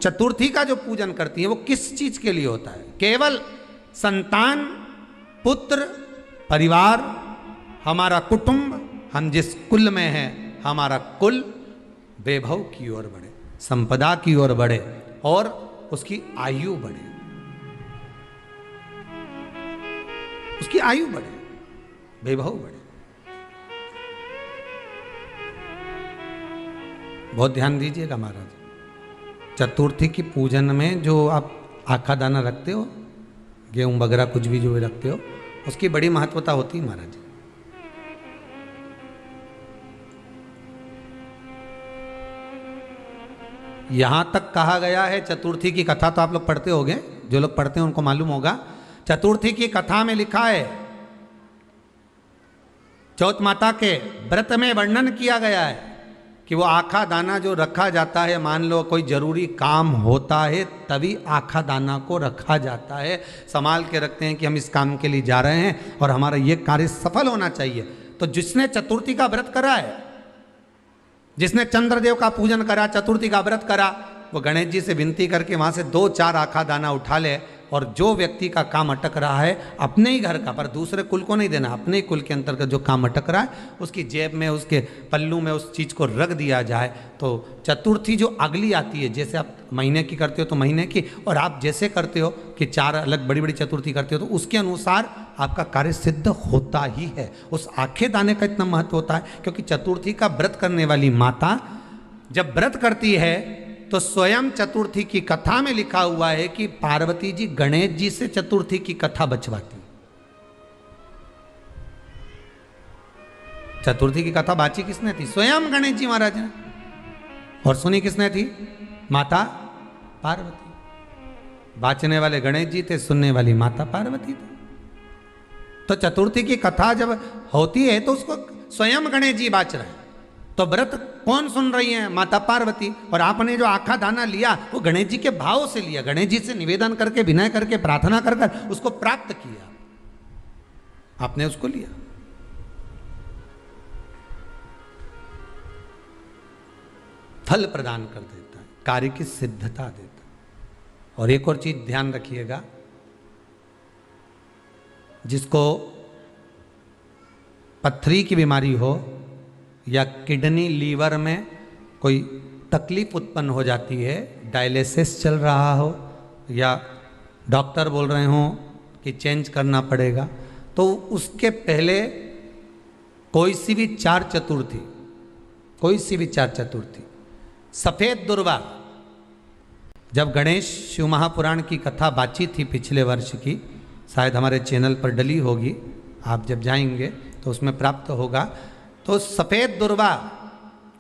चतुर्थी का जो पूजन करती हैं वो किस चीज के लिए होता है? केवल संतान, पुत्र, परिवार, हमारा कुटुंब, हम जिस कुल में हैं, हमारा कुल वैभव की ओर बढ़े, संपदा की ओर बढ़े और उसकी आयु बढ़े, उसकी आयु बढ़े, वैभव बढ़े। बहुत ध्यान दीजिएगा महाराज, चतुर्थी की पूजन में जो आप आखा दाना रखते हो, गेहूं वगैरह कुछ भी जो भी रखते हो, उसकी बड़ी महत्वता होती है महाराज। यहां तक कहा गया है, चतुर्थी की कथा तो आप लोग पढ़ते होंगे, जो लोग पढ़ते हैं उनको मालूम होगा। चतुर्थी की कथा में लिखा है, चौथ माता के व्रत में वर्णन किया गया है कि वो आखा दाना जो रखा जाता है, मान लो कोई जरूरी काम होता है तभी आखा दाना को रखा जाता है, संभाल के रखते हैं कि हम इस काम के लिए जा रहे हैं और हमारा ये कार्य सफल होना चाहिए। तो जिसने चतुर्थी का व्रत करा है, जिसने चंद्रदेव का पूजन करा, चतुर्थी का व्रत करा, वो गणेश जी से विनती करके वहां से 2-4 आखा दाना उठा ले, और जो व्यक्ति का काम अटक रहा है अपने ही घर का, पर दूसरे कुल को नहीं देना, अपने ही कुल के अंतर्गत जो काम अटक रहा है उसकी जेब में, उसके पल्लू में उस चीज़ को रख दिया जाए। तो चतुर्थी जो अगली आती है, जैसे आप महीने की करते हो तो महीने की, और आप जैसे करते हो कि 4 अलग बड़ी बड़ी चतुर्थी करते हो तो उसके अनुसार आपका कार्य सिद्ध होता ही है। उस आखे दाने का इतना महत्व होता है क्योंकि चतुर्थी का व्रत करने वाली माता जब व्रत करती है तो स्वयं चतुर्थी की कथा में लिखा हुआ है कि पार्वती जी गणेश जी से चतुर्थी की कथा बचवाती। चतुर्थी की कथा बाची किसने थी? स्वयं गणेश जी महाराज ने। और सुनी किसने थी? माता पार्वती। बाचने वाले गणेश जी थे, सुनने वाली माता पार्वती थी। तो चतुर्थी की कथा जब होती है तो उसको स्वयं गणेश जी बाच रहे हैं, तो व्रत कौन सुन रही है? माता पार्वती। और आपने जो आखा दाना लिया वो गणेश जी के भाव से लिया, गणेश जी से निवेदन करके, विनय करके, प्रार्थना कर कर उसको प्राप्त किया, आपने उसको लिया। फल प्रदान कर देता है, कार्य की सिद्धता देता है। और एक और चीज ध्यान रखिएगा, जिसको पथरी की बीमारी हो या किडनी लीवर में कोई तकलीफ उत्पन्न हो जाती है, डायलिसिस चल रहा हो या डॉक्टर बोल रहे हो कि चेंज करना पड़ेगा, तो उसके पहले कोई सी भी 4 चतुर्थी, कोई सी भी 4 चतुर्थी, सफेद दुर्वा, जब गणेश शिव महापुराण की कथा बातचीत थी पिछले वर्ष की, शायद हमारे चैनल पर डली होगी, आप जब जाएंगे तो उसमें प्राप्त होगा। तो सफेद दुर्वा,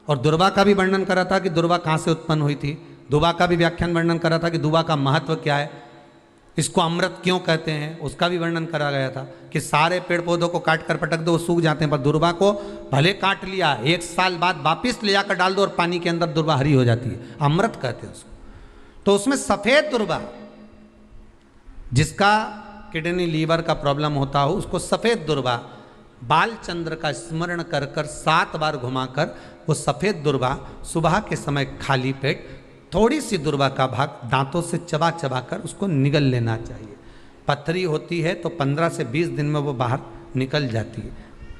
और दुर्वा का भी वर्णन करा था कि दुर्वा कहाँ से उत्पन्न हुई थी, दुबा का भी व्याख्यान वर्णन करा था कि दुबा का महत्व क्या है, इसको अमृत क्यों कहते हैं, उसका भी वर्णन करा गया था कि सारे पेड़ पौधों को काट कर पटक दो वो सूख जाते हैं, पर दुर्वा को भले काट लिया 1 साल बाद वापिस ले जाकर डाल दो और पानी के अंदर दुर्वा हरी हो जाती है, अमृत कहते हैं उसको। तो उसमें सफेद दुर्वा, जिसका किडनी लीवर का प्रॉब्लम होता हो उसको सफेद दुर्वा बालचंद्र का स्मरण कर कर 7 बार घुमाकर वो सफेद दुर्वा सुबह के समय खाली पेट थोड़ी सी दुर्वा का भाग दांतों से चबा चबा कर उसको निगल लेना चाहिए। पथरी होती है तो 15 से 20 दिन में वो बाहर निकल जाती है,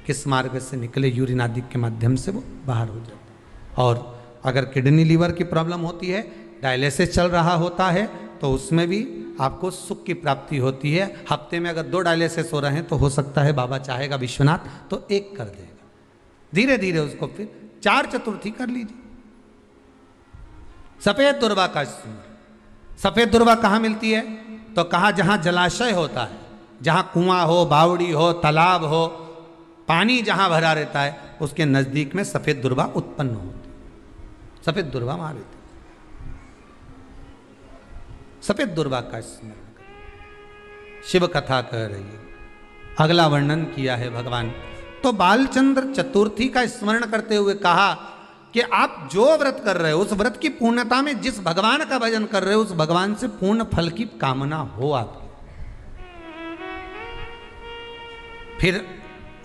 किस मार्ग से निकले, यूरिन आदि के माध्यम से वो बाहर हो जाती है। और अगर किडनी लीवर की प्रॉब्लम होती है, डायलिसिस चल रहा होता है, तो उसमें भी आपको सुख की प्राप्ति होती है। हफ्ते में अगर 2 डायलिसिस हो रहे हैं तो हो सकता है बाबा चाहेगा विश्वनाथ तो 1 कर देगा, धीरे धीरे उसको फिर 4 चतुर्थी कर लीजिए। सफेद दुर्वा का स्मरण। सफेद दुर्वा कहाँ मिलती है? तो कहा जहां जलाशय होता है, जहां कुआं हो, बावड़ी हो, तालाब हो, पानी जहां भरा रहता है, उसके नजदीक में सफेद दुर्वा उत्पन्न होती है। सफेद दुर्वा वहां रहती है। सफेद दुर्वा का स्मरण करें, शिव कथा कह रही है। अगला वर्णन किया है भगवान। तो बालचंद्र चतुर्थी का स्मरण करते हुए कहा कि आप जो व्रत कर रहे हो उस व्रत की पूर्णता में जिस भगवान का भजन कर रहे हो उस भगवान से पूर्ण फल की कामना हो आपकी। फिर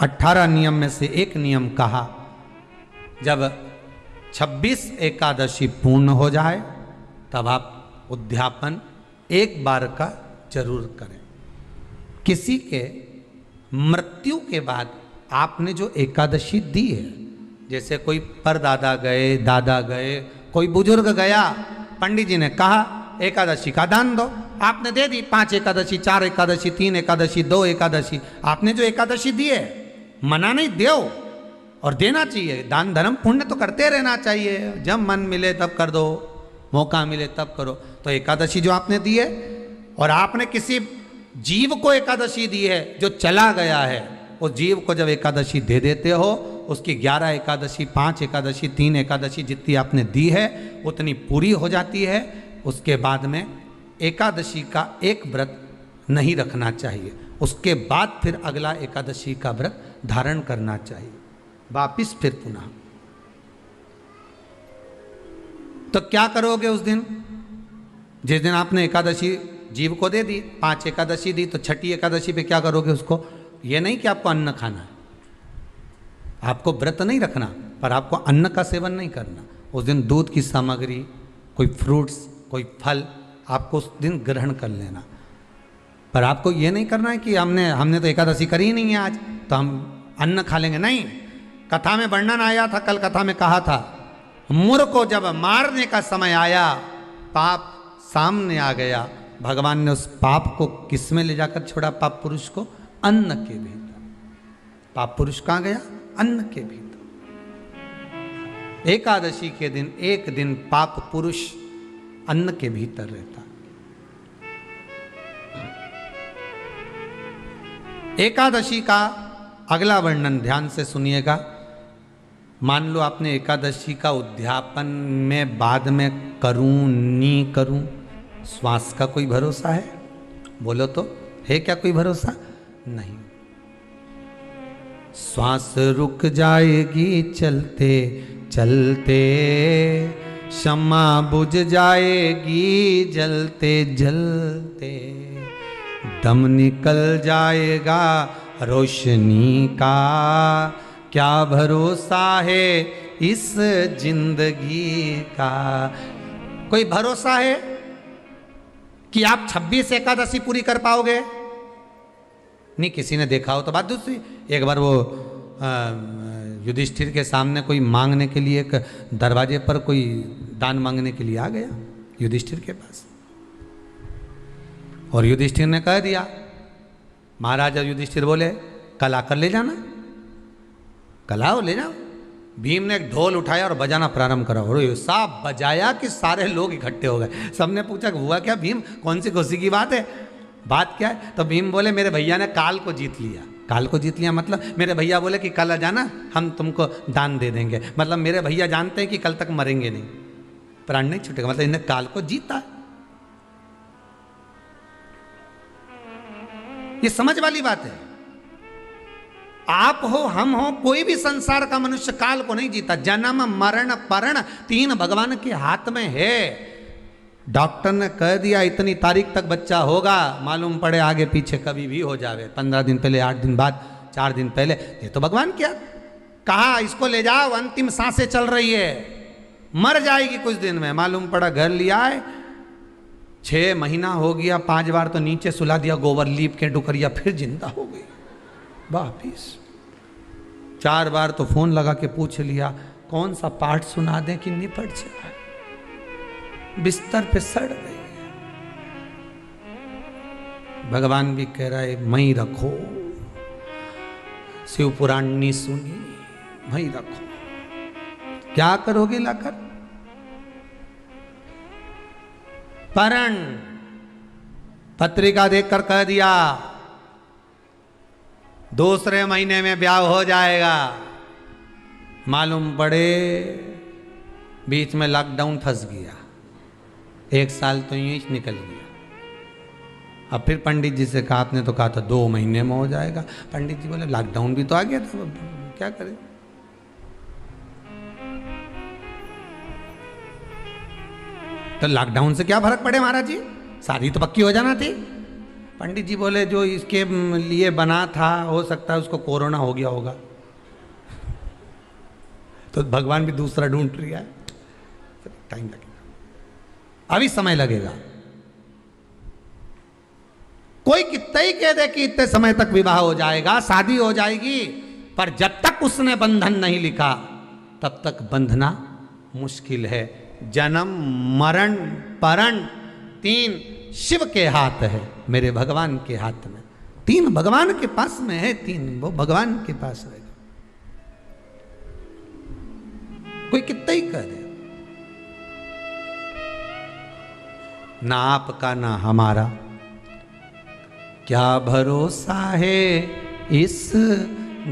18 नियम में से एक नियम कहा, जब 26 एकादशी पूर्ण हो जाए तब आप उद्यापन एक बार का जरूर करें। किसी के मृत्यु के बाद आपने जो एकादशी दी है, जैसे कोई परदादा गए, दादा गए, कोई बुजुर्ग गया, पंडित जी ने कहा एकादशी का दान दो, आपने दे दी 5 एकादशी, 4 एकादशी, 3 एकादशी, 2 एकादशी, आपने जो एकादशी दी है, मना नहीं, दो और देना चाहिए। दान धर्म पुण्य तो करते रहना चाहिए, जब मन मिले तब कर दो, मौका मिले तब करो। तो एकादशी जो आपने दी है, और आपने किसी जीव को एकादशी दी है जो चला गया है, उस जीव को जब एकादशी दे देते हो, उसकी 11 एकादशी, 5 एकादशी, 3 एकादशी जितनी आपने दी है उतनी पूरी हो जाती है। उसके बाद में एकादशी का एक व्रत नहीं रखना चाहिए, उसके बाद फिर अगला एकादशी का व्रत धारण करना चाहिए, वापिस फिर पुनः। तो क्या करोगे उस दिन? जिस दिन आपने एकादशी जीव को दे दी, 5 एकादशी दी, तो छठी एकादशी पे क्या करोगे उसको? ये नहीं कि आपको अन्न खाना है, आपको व्रत नहीं रखना, पर आपको अन्न का सेवन नहीं करना। उस दिन दूध की सामग्री, कोई फ्रूट्स, कोई फल आपको उस दिन ग्रहण कर लेना, पर आपको ये नहीं करना है कि हमने तो एकादशी करी ही नहीं है आज, तो हम अन्न खा लेंगे। नहीं, कथा में वर्णन आया था, कल कथा में कहा था, मुर को जब मारने का समय आया, पाप सामने आ गया, भगवान ने उस पाप को किस में ले जाकर छोड़ा? पाप पुरुष को अन्न के भीतर। पाप पुरुष कहाँ गया? अन्न के भीतर। एकादशी के दिन एक दिन पाप पुरुष अन्न के भीतर रहता। एकादशी का अगला वर्णन ध्यान से सुनिएगा। मान लो आपने एकादशी का उद्यापन में बाद में करूं नहीं करूं, श्वास का कोई भरोसा है? बोलो तो, है क्या कोई भरोसा? नहीं। श्वास रुक जाएगी चलते चलते, शम्मा बुझ जाएगी जलते जलते, दम निकल जाएगा रोशनी का, क्या भरोसा है इस जिंदगी का? कोई भरोसा है कि आप 26 एकादशी पूरी कर पाओगे? नहीं, किसी ने देखा हो तो बात दूसरी। एक बार वो युधिष्ठिर के सामने कोई मांगने के लिए, एक दरवाजे पर कोई दान मांगने के लिए आ गया युधिष्ठिर के पास, और युधिष्ठिर ने कह दिया, महाराज युधिष्ठिर बोले कल आकर ले जाना, कल आओ ले जाओ। भीम ने एक ढोल उठाया और बजाना प्रारंभ करा, और साहब बजाया कि सारे लोग इकट्ठे हो गए। सबने पूछा हुआ क्या भीम, कौन सी खुशी की बात है, बात क्या है? तो भीम बोले मेरे भैया ने काल को जीत लिया। काल को जीत लिया मतलब मेरे भैया बोले कि कल आ जाना, हम तुमको दान दे देंगे। मतलब मेरे भैया जानते हैं कि कल तक मरेंगे नहीं, प्राण नहीं छूटेगा, मतलब इन्हें काल को जीता। ये समझ वाली बात है। आप हो, हम हो, कोई भी संसार का मनुष्य काल को नहीं जीता। जन्म मरण परण 3 भगवान के हाथ में है। डॉक्टर ने कह दिया इतनी तारीख तक बच्चा होगा, मालूम पड़े आगे पीछे कभी भी हो जावे, 15 दिन पहले, 8 दिन बाद, 4 दिन पहले, ये तो भगवान क्या कहा, इसको ले जाओ, अंतिम सांसें चल रही है, मर जाएगी कुछ दिन में। मालूम पड़ा घर लिया है, 6 महीना हो गया, 5 बार तो नीचे सुला दिया गोबर लीप के डुकरिया, फिर जिंदा हो गई वापिस। 4 बार तो फोन लगा के पूछ लिया कौन सा पाठ सुना दें कि निपट जाए, बिस्तर पे सड़ गई। भगवान भी कह रहा है मई रखो, शिव पुराण नहीं सुनी, मई रखो। क्या करोगे लाकर? परण पत्रिका देखकर कह दिया दूसरे महीने में ब्याह हो जाएगा। मालूम पड़े बीच में लॉकडाउन फंस गया, 1 साल तो यूं ही निकल गया। अब फिर पंडित जी से कहा, आपने तो कहा था 2 महीने में हो जाएगा। पंडित जी बोले लॉकडाउन भी तो आ गया था, क्या करें। तो लॉकडाउन से क्या फर्क पड़े महाराज जी, शादी तो पक्की हो जाना थी। पंडित जी बोले जो इसके लिए बना था हो सकता है उसको कोरोना हो गया होगा, तो भगवान भी दूसरा ढूंढ रहा है, टाइम लगेगा। अभी समय लगेगा। कोई कितना ही कह दे कि इतने समय तक विवाह हो जाएगा, शादी हो जाएगी, पर जब तक उसने बंधन नहीं लिखा तब तक बंधना मुश्किल है। जन्म मरण परण तीन शिव के हाथ है, मेरे भगवान के हाथ में। तीन भगवान के पास में है, तीन वो भगवान के पास रहेगा। कोई कितना ही कह दे, ना आपका ना हमारा, क्या भरोसा है इस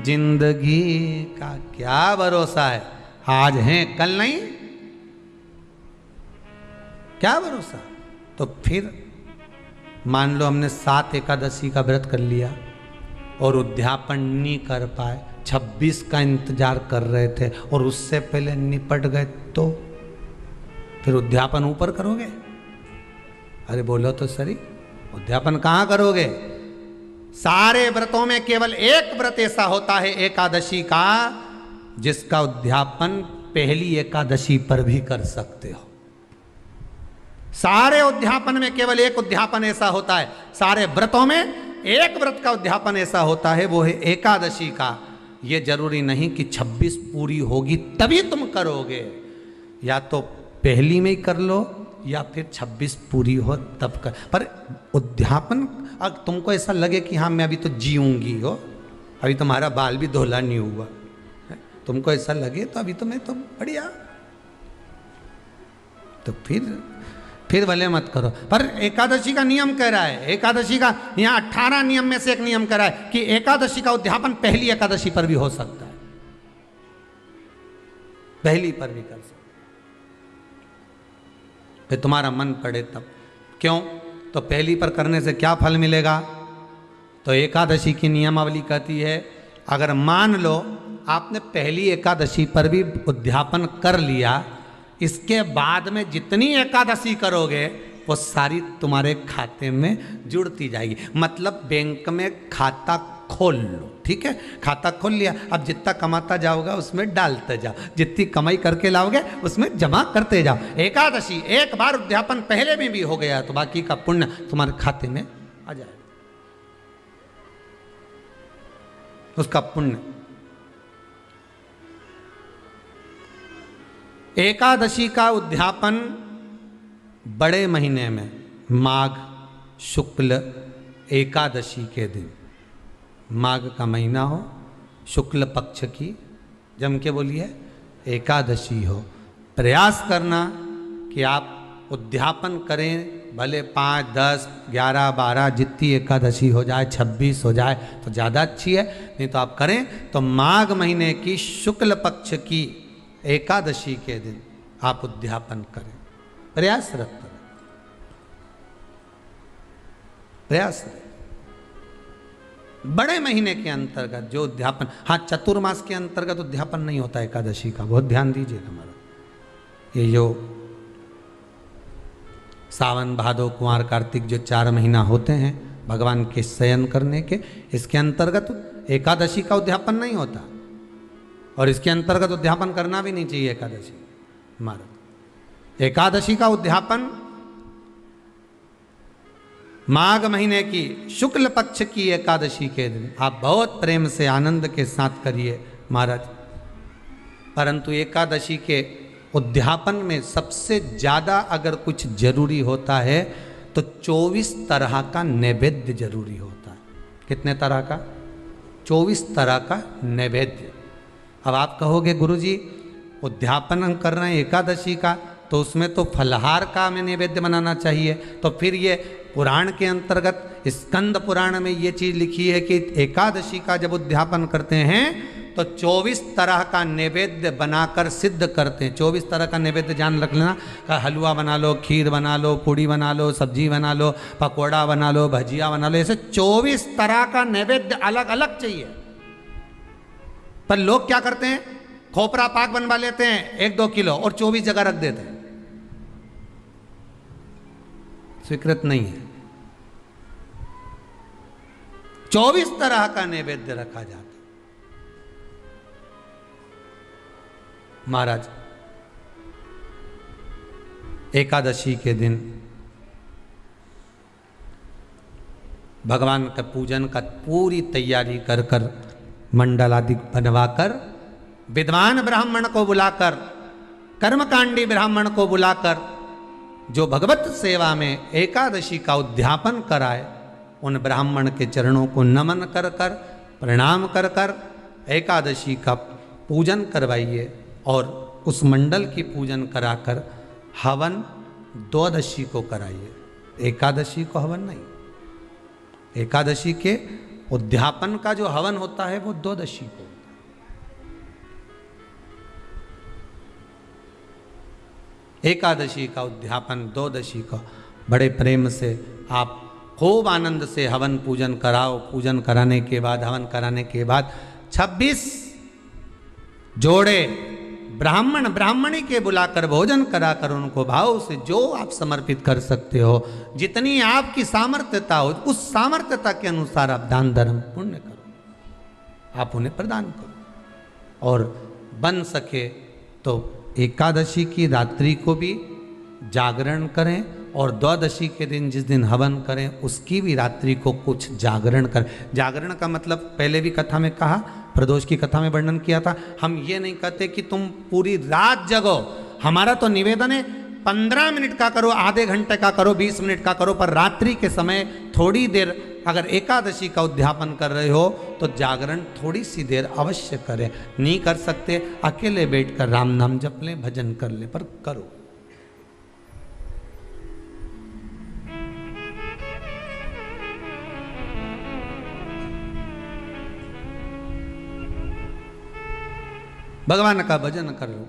जिंदगी का, क्या भरोसा है, आज है कल नहीं, क्या भरोसा। तो फिर मान लो हमने 7 एकादशी का व्रत कर लिया और उद्यापन नहीं कर पाए, 26 का इंतजार कर रहे थे और उससे पहले निपट गए, तो फिर उद्यापन ऊपर करोगे? अरे बोलो तो सही, उद्यापन कहाँ करोगे? सारे व्रतों में केवल एक व्रत ऐसा होता है एकादशी का जिसका उद्यापन पहली एकादशी पर भी कर सकते हो। सारे उद्यापन में केवल एक उद्यापन ऐसा होता है, सारे व्रतों में एक व्रत का उद्यापन ऐसा होता है, वो है एकादशी का। ये जरूरी नहीं कि 26 पूरी होगी तभी तुम करोगे, या तो पहली में ही कर लो या फिर 26 पूरी हो तब कर। पर उद्यापन अगर तुमको ऐसा लगे कि हाँ मैं अभी तो जीऊंगी हो, अभी तुम्हारा बाल भी धोला नहीं हुआ, तुमको ऐसा लगे तो अभी तो मैं तो बढ़िया, तो फिर भले मत करो। पर एकादशी का नियम कह रहा है, एकादशी का यहाँ 18 नियम में से एक नियम कह रहा है कि एकादशी का उद्यापन पहली एकादशी पर भी हो सकता है, पहली पर भी कर सकते, फिर तुम्हारा मन पड़े तब। क्यों? तो पहली पर करने से क्या फल मिलेगा? तो एकादशी की नियमावली कहती है अगर मान लो आपने पहली एकादशी पर भी उद्यापन कर लिया, इसके बाद में जितनी एकादशी करोगे वो सारी तुम्हारे खाते में जुड़ती जाएगी। मतलब बैंक में खाता खोल लो, ठीक है, खाता खोल लिया, अब जितना कमाता जाओगा उसमें डालते जाओ, जितनी कमाई करके लाओगे उसमें जमा करते जाओ। एकादशी एक बार उद्यापन पहले में भी हो गया तो बाकी का पुण्य तुम्हारे खाते में आ जाएगा, उसका पुण्य। एकादशी का उद्यापन बड़े महीने में माघ शुक्ल एकादशी के दिन, माघ का महीना हो, शुक्ल पक्ष की जम के बोलिए एकादशी हो, प्रयास करना कि आप उद्यापन करें, भले 5, 10, 11, 12 जितनी एकादशी हो जाए, 26 हो जाए तो ज़्यादा अच्छी है, नहीं तो आप करें तो माघ महीने की शुक्ल पक्ष की एकादशी के दिन आप उद्यापन करें, प्रयासरत करें, प्रयास बड़े महीने के अंतर्गत जो उद्यापन, हाँ चतुर्मास के अंतर्गत उद्यापन नहीं होता एकादशी का, बहुत ध्यान दीजिए हमारा। ये जो सावन भादो कुंवार कार्तिक जो 4 महीना होते हैं भगवान के शयन करने के, इसके अंतर्गत एकादशी का उद्यापन नहीं होता और इसके अंतर्गत उद्यापन करना भी नहीं चाहिए एकादशी हमारा। एकादशी का उद्यापन माघ महीने की शुक्ल पक्ष की एकादशी के दिन आप बहुत प्रेम से आनंद के साथ करिए महाराज। परंतु एकादशी के उद्यापन में सबसे ज़्यादा अगर कुछ जरूरी होता है तो 24 तरह का नैवेद्य जरूरी होता है। कितने तरह का? 24 तरह का नैवेद्य। अब आप कहोगे गुरुजी उद्यापन हम कर रहे हैं एकादशी का तो उसमें तो फलहार का हमें नैवेद्य बनाना चाहिए, तो फिर ये पुराण के अंतर्गत स्कंद पुराण में ये चीज़ लिखी है कि एकादशी का जब उद्यापन करते हैं तो 24 तरह का नैवेद्य बनाकर सिद्ध करते हैं। 24 तरह का नैवेद्य जान रख लेना, का हलवा बना लो, खीर बना लो, पूड़ी बना लो, सब्जी बना लो, पकौड़ा बना लो, भजिया बना लो, ऐसे 24 तरह का नैवेद्य अलग अलग चाहिए। पर लोग क्या करते हैं, खोपरा पाक बनवा लेते हैं 1-2 किलो और 24 जगह रख देते हैं। स्वीकृत नहीं है। 24 तरह का नैवेद्य रखा जाता है। महाराज एकादशी के दिन भगवान का पूजन का पूरी तैयारी कर कर मंडल आदि बनवाकर विद्वान ब्राह्मण को बुलाकर कर्मकांडी ब्राह्मण को बुलाकर जो भगवत सेवा में एकादशी का उद्यापन कराए उन ब्राह्मण के चरणों को नमन कर कर प्रणाम कर कर एकादशी का पूजन करवाइए और उस मंडल की पूजन कराकर हवन द्वादशी को कराइए। एकादशी को हवन नहीं, एकादशी के उद्यापन का जो हवन होता है वो द्वादशी को। एकादशी का उद्यापन द्वादशी को बड़े प्रेम से आप खूब आनंद से हवन पूजन कराओ। पूजन कराने के बाद, हवन कराने के बाद 26 जोड़े ब्राह्मण ब्राह्मणी के बुलाकर भोजन कराकर उनको भाव से जो आप समर्पित कर सकते हो, जितनी आपकी सामर्थ्यता हो, उस सामर्थ्यता के अनुसार आप दान धर्म पुण्य करो, आप उन्हें प्रदान करो। और बन सके तो एकादशी की रात्रि को भी जागरण करें और द्वादशी के दिन जिस दिन हवन करें उसकी भी रात्रि को कुछ जागरण करें। जागरण का मतलब पहले भी कथा में कहा, प्रदोष की कथा में वर्णन किया था। हम ये नहीं कहते कि तुम पूरी रात जगो, हमारा तो निवेदन है 15 मिनट का करो, आधे घंटे का करो, 20 मिनट का करो, पर रात्रि के समय थोड़ी देर अगर एकादशी का उद्यापन कर रहे हो तो जागरण थोड़ी सी देर अवश्य करें। नहीं कर सकते अकेले बैठकर राम नाम जप लें, भजन कर लें, पर करो। भगवान का भजन करो,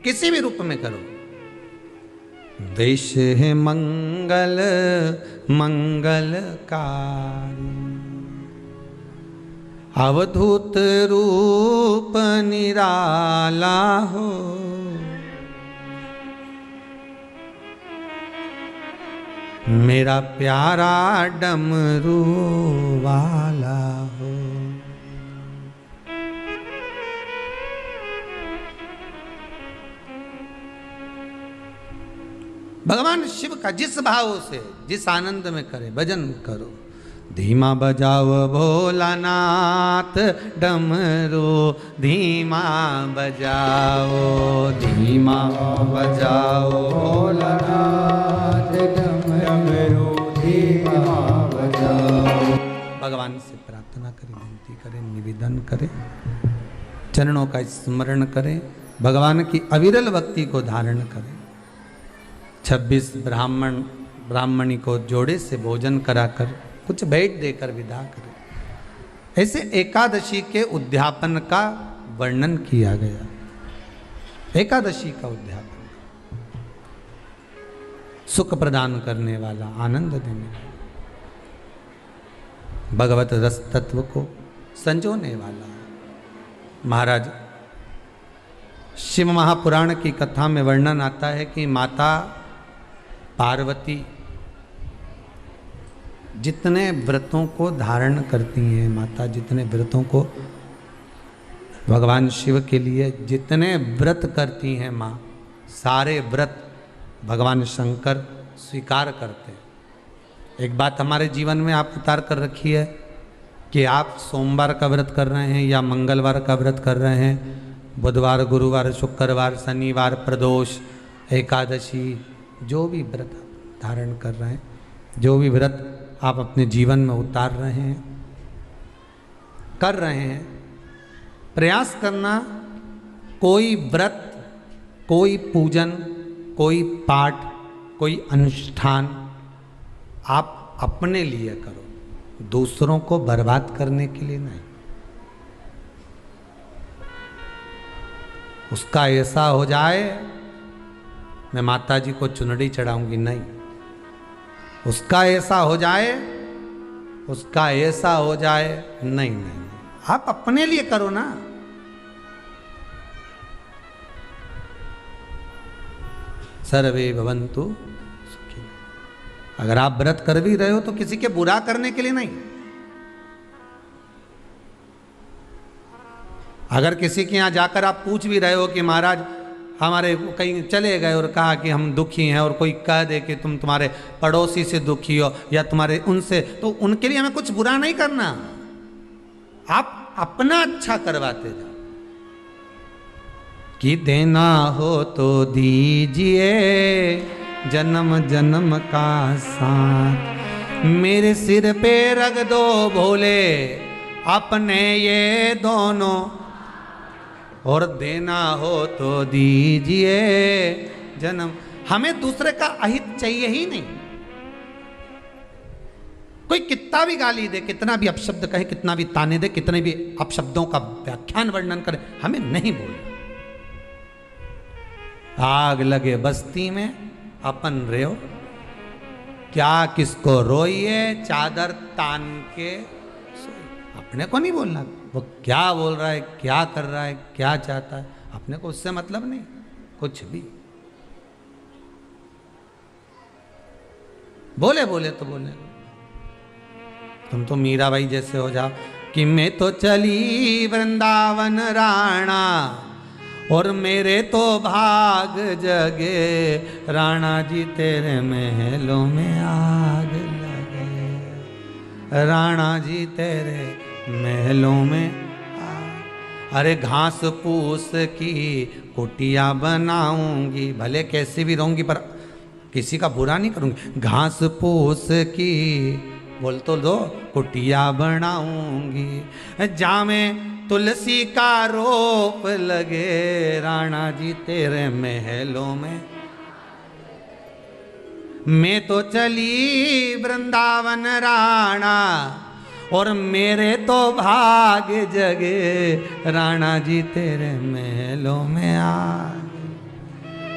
किसी भी रूप में करो। देश है मंगल मंगलकारी, अवधूत रूप निराला हो, मेरा प्यारा डमरू वाला हो। भगवान शिव का जिस भाव से, जिस आनंद में करे भजन करो। धीमा बजाओ भोलानाथ डमरू, धीमा बजाओ, धीमा बजाओ भोलानाथ डमरू, धीमा बजाओ। भगवान से प्रार्थना करें, विनती करें, निवेदन करें, चरणों का स्मरण करें, भगवान की अविरल भक्ति को धारण करें। 26 ब्राह्मणी को जोड़े से भोजन कराकर कुछ भेंट देकर विदा करें। ऐसे एकादशी के उद्यापन का वर्णन किया गया। एकादशी का उद्यापन सुख प्रदान करने वाला, आनंद देने वाला, भगवत रस तत्व को संजोने वाला। महाराज शिव महापुराण की कथा में वर्णन आता है कि माता पार्वती जितने व्रतों को धारण करती हैं, माता जितने व्रतों को भगवान शिव के लिए जितने व्रत करती हैं, माँ सारे व्रत भगवान शंकर स्वीकार करते हैं। एक बात हमारे जीवन में आप उतार कर रखी है कि आप सोमवार का व्रत कर रहे हैं या मंगलवार का व्रत कर रहे हैं, बुधवार, गुरुवार, शुक्रवार, शनिवार, प्रदोष, एकादशी, जो भी व्रत धारण कर रहे हैं, जो भी व्रत आप अपने जीवन में उतार रहे हैं, कर रहे हैं, प्रयास करना कोई व्रत, कोई पूजन, कोई पाठ, कोई अनुष्ठान आप अपने लिए करो, दूसरों को बर्बाद करने के लिए नहीं। उसका ऐसा हो जाए मैं माता जी को चुनरी चढ़ाऊंगी, नहीं। उसका ऐसा हो जाए, उसका ऐसा हो जाए, नहीं नहीं, आप अपने लिए करो ना। सर्वे भवन्तु सुखी। अगर आप व्रत कर भी रहे हो तो किसी के बुरा करने के लिए नहीं। अगर किसी के यहां जाकर आप पूछ भी रहे हो कि महाराज हमारे कहीं चले गए और कहा कि हम दुखी हैं, और कोई कह दे कि तुम तुम्हारे पड़ोसी से दुखी हो या तुम्हारे उनसे, तो उनके लिए हमें कुछ बुरा नहीं करना, आप अपना अच्छा करवाते जाओ। कि देना हो तो दीजिए जन्म जन्म का साथ, मेरे सिर पे रख दो भोले अपने ये दोनों, और देना हो तो दीजिए जन्म। हमें दूसरे का अहित चाहिए ही नहीं। कोई कितना भी गाली दे, कितना भी अपशब्द कहे, कितना भी ताने दे, कितने भी अपशब्दों का व्याख्यान वर्णन करे, हमें नहीं बोलना। आग लगे बस्ती में अपन रहो, क्या किसको रोइए चादर तान के, अपने को नहीं बोलना। वो क्या बोल रहा है, क्या कर रहा है, क्या चाहता है, अपने को उससे मतलब नहीं कुछ भी। बोले बोले तो बोले, तुम तो मीराबाई जैसे हो जाओ कि मैं तो चली वृंदावन राणा, और मेरे तो भाग जगे राणा जी तेरे महलों में आग लगे, राणा जी तेरे महलों में आग। अरे घास फूस की कुटिया बनाऊंगी, भले कैसे भी रहूंगी पर किसी का बुरा नहीं करूंगी, घास फूस की बोल तो दो कुटिया बनाऊंगी, जामे तुलसी का रोप लगे राणा जी तेरे महलों में। मैं तो चली वृंदावन राणा, और मेरे तो भाग जगे राणा जी तेरे महलों में आगे।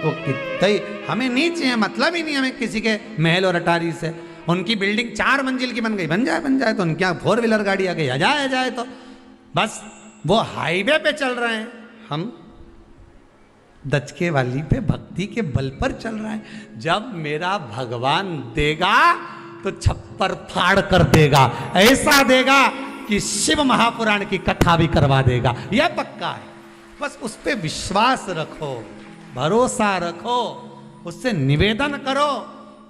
वो कितने हमें नहीं चाहिए, मतलब ही नहीं हमें किसी के महल और अटारी से। उनकी बिल्डिंग 4 मंजिल की बन गई, बन जाए तो उनके यहाँ 4 व्हीलर गाड़ी आ गई, आ जाए तो बस वो हाईवे पे चल रहे हैं, हम दचके वाली पे भक्ति के बल पर चल रहे हैं। जब मेरा भगवान देगा तो छप्पर फाड़ कर देगा, ऐसा देगा कि शिव महापुराण की कथा भी करवा देगा, यह पक्का है। बस उस पे विश्वास रखो, भरोसा रखो, उससे निवेदन करो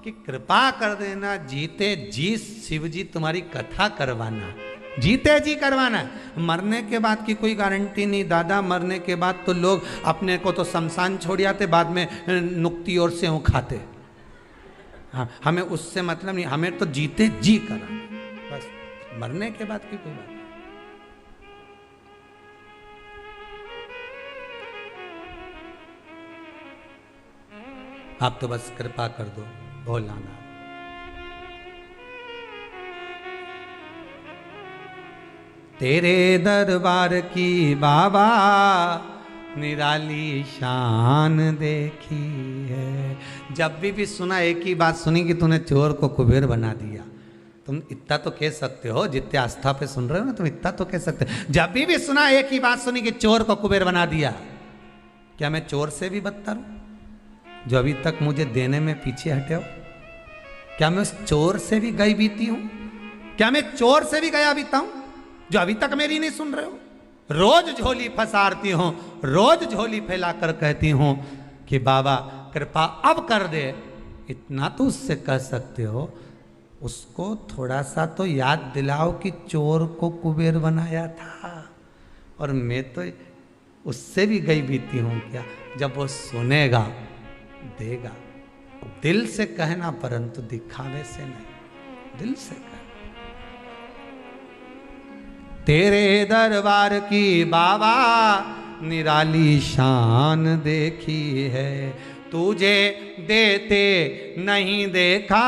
कि कृपा कर देना, जीते जी शिव जी तुम्हारी कथा करवाना, जीते जी करवाना। मरने के बाद की कोई गारंटी नहीं दादा, मरने के बाद तो लोग अपने को तो शमशान छोड़ आते, बाद में नुक्ती और से खाते। हाँ, हमें उससे मतलब नहीं, हमें तो जीते जी करा, बस मरने के बाद की कोई बात। आप तो बस कृपा कर दो भोलानाथ। तेरे दरबार की बाबा निराली शान देखी है। जब भी सुना एक ही बात सुनी कि तूने चोर को कुबेर बना दिया। तुम इतना तो कह सकते हो, जितने आस्था पे सुन रहे हो ना, तुम इतना तो कह सकते हो। जब भी सुना एक ही बात सुनी कि चोर को कुबेर बना दिया। क्या मैं चोर से भी बदतर हूं जो अभी तक मुझे देने में पीछे हटे हो? क्या मैं उस चोर से भी गई बीती हूं? क्या मैं चोर से भी गया बीता हूं जो अभी तक मेरी नहीं सुन रहे हो? रोज झोली फसारती हूं, रोज झोली फैलाकर कहती हूं कि बाबा कृपा अब कर दे। इतना तो उससे कह सकते हो, उसको थोड़ा सा तो याद दिलाओ कि चोर को कुबेर बनाया था। और मैं तो उससे भी गई बीती हूं क्या? जब वो सुनेगा देगा। दिल से कहना, परंतु दिखावे से नहीं, दिल से कहना। तेरे दरबार की बाबा निराली शान देखी है। तुझे देते नहीं देखा,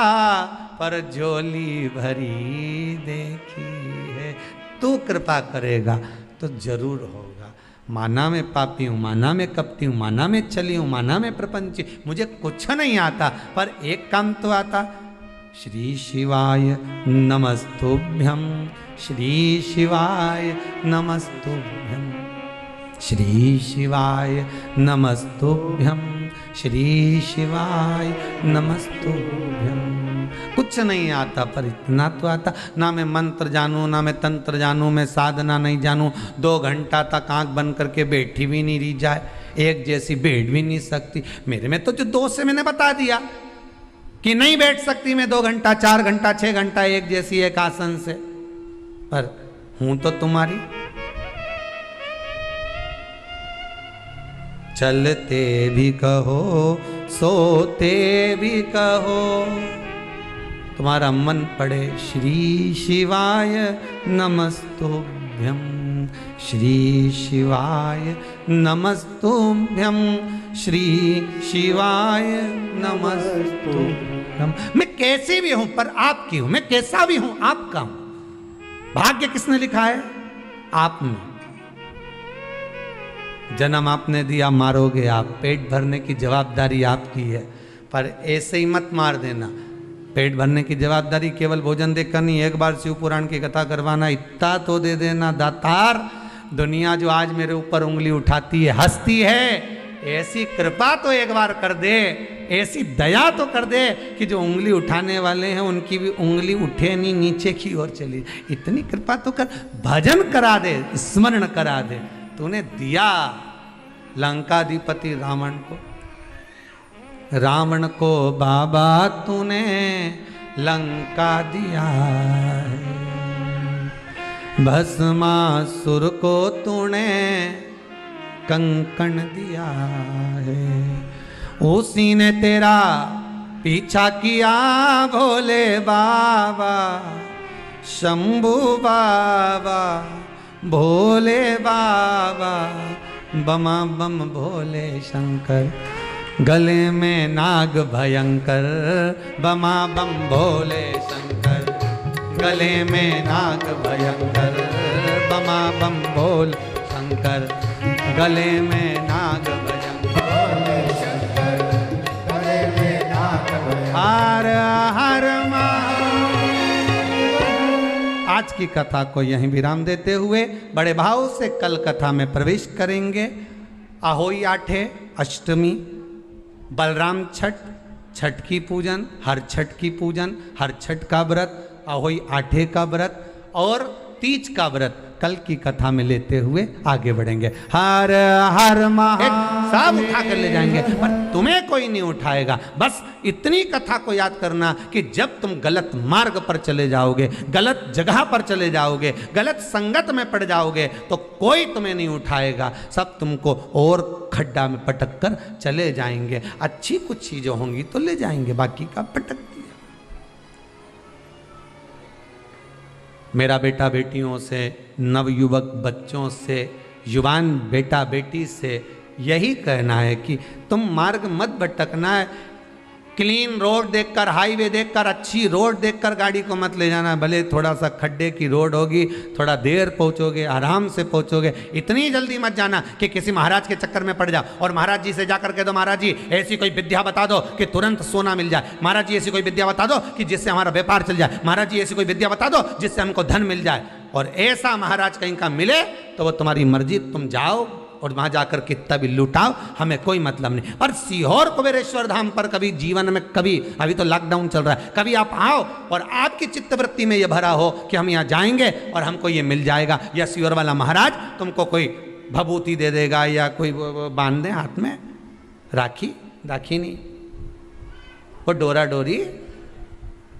पर झोली भरी देखी है। तू कृपा करेगा तो जरूर होगा। माना मैं पापी हूँ, माना मैं कपटी हूँ, माना मैं चली हूँ, माना मैं प्रपंची, मुझे कुछ नहीं आता, पर एक काम तो आता। श्री शिवाय नमस्तुभ्यं, श्री शिवाय नमस्तुभ्यं, श्री शिवाय नमस्तुभ्यं, श्री शिवाय नमस्तुभ्यं। कुछ नहीं आता, पर इतना तो आता। ना मैं मंत्र जानूं, ना मैं तंत्र जानूं, मैं साधना नहीं जानूं, 2 घंटा तक आंख बंद करके बैठी भी नहीं रही जाए, एक जैसी बैठ भी नहीं सकती। मेरे में तो जो दोस्त से मैंने बता दिया कि नहीं बैठ सकती मैं 2 घंटा 4 घंटा 6 घंटा एक जैसी एक आसन से, पर हूं तो तुम्हारी। चलते भी कहो सोते भी कहो, तुम्हारा मन पड़े श्री शिवाय नमस्तुभ्यं, श्री शिवाय नमस्तुभ्यं, श्री शिवाय नमस्तुभ्यं। मैं कैसी भी हूं पर आपकी हूं, मैं कैसा भी हूं आपका हूं। भाग्य किसने लिखा है? आपने। जन्म आपने दिया, मारोगे आप, पेट भरने की जवाबदारी आपकी है, पर ऐसे ही मत मार देना। पेट भरने की जवाबदारी केवल भोजन देकर नहीं, एक बार शिव पुराण की कथा करवाना, इतना तो दे देना दातार। दुनिया जो आज मेरे ऊपर उंगली उठाती है, हंसती है, ऐसी कृपा तो एक बार कर दे, ऐसी दया तो कर दे कि जो उंगली उठाने वाले हैं उनकी भी उंगली उठे नहीं, नीचे की ओर चली। इतनी कृपा तो कर, भजन करा दे, स्मरण करा दे। तूने दिया लंकाधिपति रावण को, रावण को बाबा तूने लंका दिया है, भस्मासुर को तूने कंकण दिया है, उसी ने तेरा पीछा किया भोले बाबा, शंभू बाबा, भोले बाबा, बमा बम भोले शंकर, गले में नाग भयंकर, बमा बम भोले शंकर, गले में नाग भयंकर, बमा बम भोले शंकर, गले में नाग भयंकर, गले में नाग भयंकर। हर हर आज की कथा को यहीं विराम देते हुए बड़े भाव से कल कथा में प्रवेश करेंगे। अहोई आठे अष्टमी, बलराम छठ, छठ की पूजन, हर छठ की पूजन, हर छठ का व्रत, अहोई आठे का व्रत और तीज का व्रत कल की कथा में लेते हुए आगे बढ़ेंगे। हर हर महादेव सब उठा कर ले जाएंगे, पर तुम्हें कोई नहीं उठाएगा। बस इतनी कथा को याद करना कि जब तुम गलत मार्ग पर चले जाओगे, गलत जगह पर चले जाओगे, गलत संगत में पड़ जाओगे, तो कोई तुम्हें नहीं उठाएगा। सब तुमको और खड्डा में पटक कर चले जाएंगे। अच्छी कुछ चीजें होंगी तो ले जाएंगे, बाकी का पटक दिया। मेरा बेटा बेटियों से, नवयुवक बच्चों से, युवान बेटा बेटी से यही कहना है कि तुम मार्ग मत भटकना है। क्लीन रोड देखकर, हाईवे देखकर, अच्छी रोड देखकर गाड़ी को मत ले जाना। भले थोड़ा सा खड्डे की रोड होगी, थोड़ा देर पहुंचोगे, आराम से पहुंचोगे। इतनी जल्दी मत जाना कि किसी महाराज के चक्कर में पड़ जाओ और महाराज जी से जाकर कह दो, महाराज जी ऐसी कोई विद्या बता दो कि तुरंत सोना मिल जाए, महाराज जी ऐसी कोई विद्या बता दो कि जिससे हमारा व्यापार चल जाए, महाराज जी ऐसी कोई विद्या बता दो जिससे हमको धन मिल जाए। और ऐसा महाराज कहीं का मिले तो वो तुम्हारी मर्जी, तुम जाओ और वहां जाकर कितना भी लुटाओ, हमें कोई मतलब नहीं। पर सीहोर कुबेरेश्वर धाम पर कभी जीवन में, कभी, अभी तो लॉकडाउन चल रहा है, कभी आप आओ और आपकी चित्तवृत्ति में यह भरा हो कि हम यहाँ जाएंगे और हमको ये मिल जाएगा, या सीहोर वाला महाराज तुमको कोई भभूति दे देगा या कोई बांध दे हाथ में राखी, राखी नहीं, वो डोरा डोरी।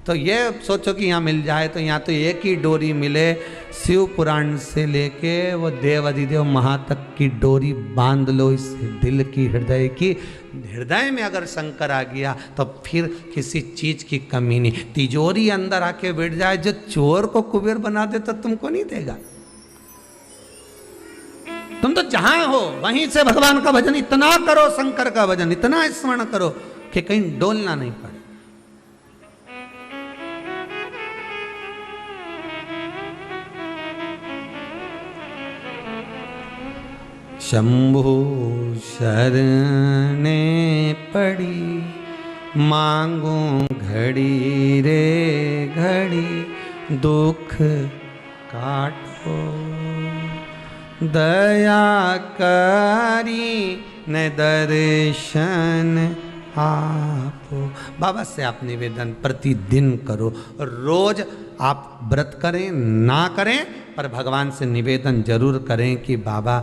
तो ये सोचो कि यहाँ मिल जाए, तो यहाँ तो एक ही डोरी मिले, शिव पुराण से लेके वो देव अधिदेव महा तक की डोरी बांध लो इस दिल की, हृदय की। हृदय में अगर शंकर आ गया तो फिर किसी चीज की कमी नहीं। तिजोरी अंदर आके बैठ जाए, जो चोर को कुबेर बना दे तो तुमको नहीं देगा। तुम तो जहां हो वहीं से भगवान का भजन इतना करो, शंकर का भजन इतना स्मरण करो कि कहीं डोलना नहीं पड़े। शंभु शरणे पड़ी, मांगू घड़ी रे घड़ी, दुख काटो दया करी न दर्शन आपो। बाबा से आप निवेदन प्रतिदिन करो, रोज आप व्रत करें ना करें, पर भगवान से निवेदन जरूर करें कि बाबा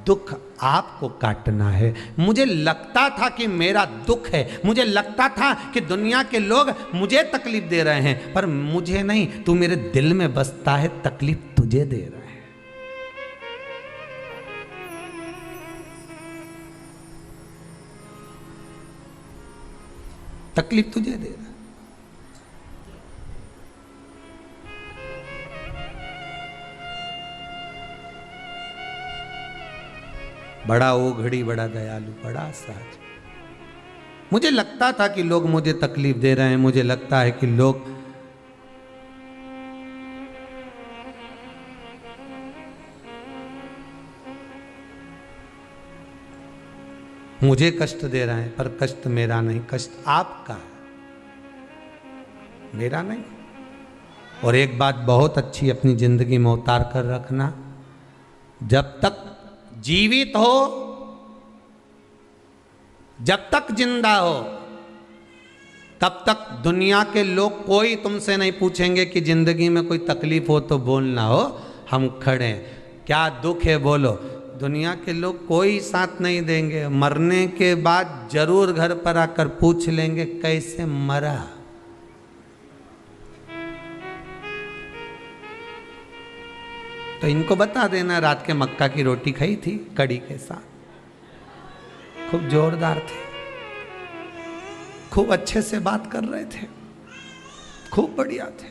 दुख आपको काटना है। मुझे लगता था कि मेरा दुख है, मुझे लगता था कि दुनिया के लोग मुझे तकलीफ दे रहे हैं, पर मुझे नहीं, तू मेरे दिल में बसता है, तकलीफ तुझे दे रहा है। तकलीफ तुझे दे रहा है। बड़ा ओघड़ी, बड़ा दयालु, बड़ा सहज। मुझे लगता था कि लोग मुझे तकलीफ दे रहे हैं, मुझे लगता है कि लोग मुझे कष्ट दे रहे हैं, पर कष्ट मेरा नहीं, कष्ट आपका है, मेरा नहीं। और एक बात बहुत अच्छी अपनी जिंदगी में उतार कर रखना, जब तक जीवित हो, जब तक जिंदा हो, तब तक दुनिया के लोग कोई तुमसे नहीं पूछेंगे कि जिंदगी में कोई तकलीफ हो तो बोलना हो, हम खड़े हैं, क्या दुख है बोलो। दुनिया के लोग कोई साथ नहीं देंगे, मरने के बाद जरूर घर पर आकर पूछ लेंगे कैसे मरा। तो इनको बता देना रात के मक्का की रोटी खाई थी कड़ी के साथ, खूब जोरदार थे, खूब अच्छे से बात कर रहे थे, खूब बढ़िया थे,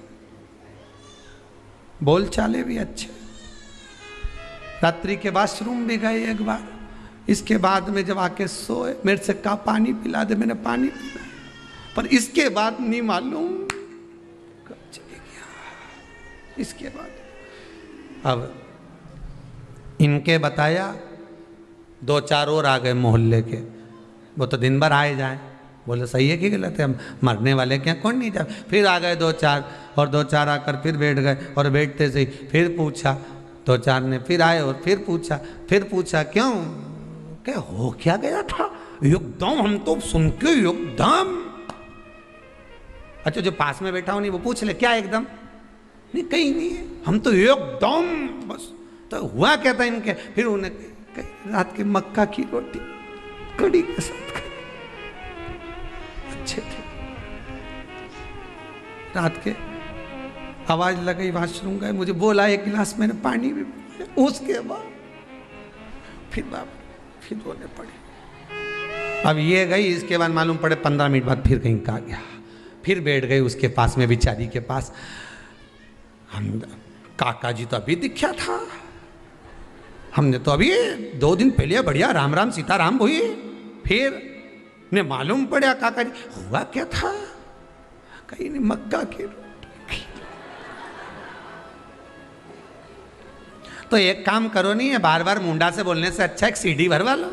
बोल चाले भी अच्छे। रात्रि के वॉशरूम भी गए एक बार, इसके बाद में जब आके सोए मेरे से कहा पानी पिला दे, मैंने पानी पिलाया, पर इसके बाद नहीं मालूम कब चले गया। इसके बाद अब इनके बताया, 2-4 और आ गए मोहल्ले के, वो तो दिन भर आए जाए, बोले सही है कि गलत है, हम मरने वाले क्या, कौन नहीं जाए। फिर आ गए 2-4 और 2-4 आकर फिर बैठ गए, और बैठते से फिर पूछा, 2-4 ने फिर आए और फिर पूछा क्यों, क्या हो क्या गया था, एकदम हम तो सुन के एकदम। अच्छा जो पास में बैठा हो नहीं वो पूछ ले क्या एकदम, नहीं कहीं नहीं है, हम तो एकदम बस। तो हुआ क्या था इनके, फिर उन्हें रात की मक्का की रोटी कड़ी के साथ खाई, अच्छे थे। रात के आवाज लगी, वॉशरूम गए, मुझे बोला 1 गिलास, मैंने पानी भी पिया। उसके बाद फिर रोने पड़े। अब ये गई, इसके बाद मालूम पड़े 15 मिनट बाद फिर कहीं कहा गया, फिर बैठ गई उसके पास में, बिचारी के पास। हम काका जी तो अभी दिखा था, हमने तो अभी 2 दिन पहले बढ़िया राम राम सीताराम हुई, फिर ने मालूम पड़ा काका जी हुआ क्या था, कहीं नहीं मक्का की। तो एक काम करो, नहीं है बार बार मुंडा से बोलने से अच्छा एक सीडी भरवा लो,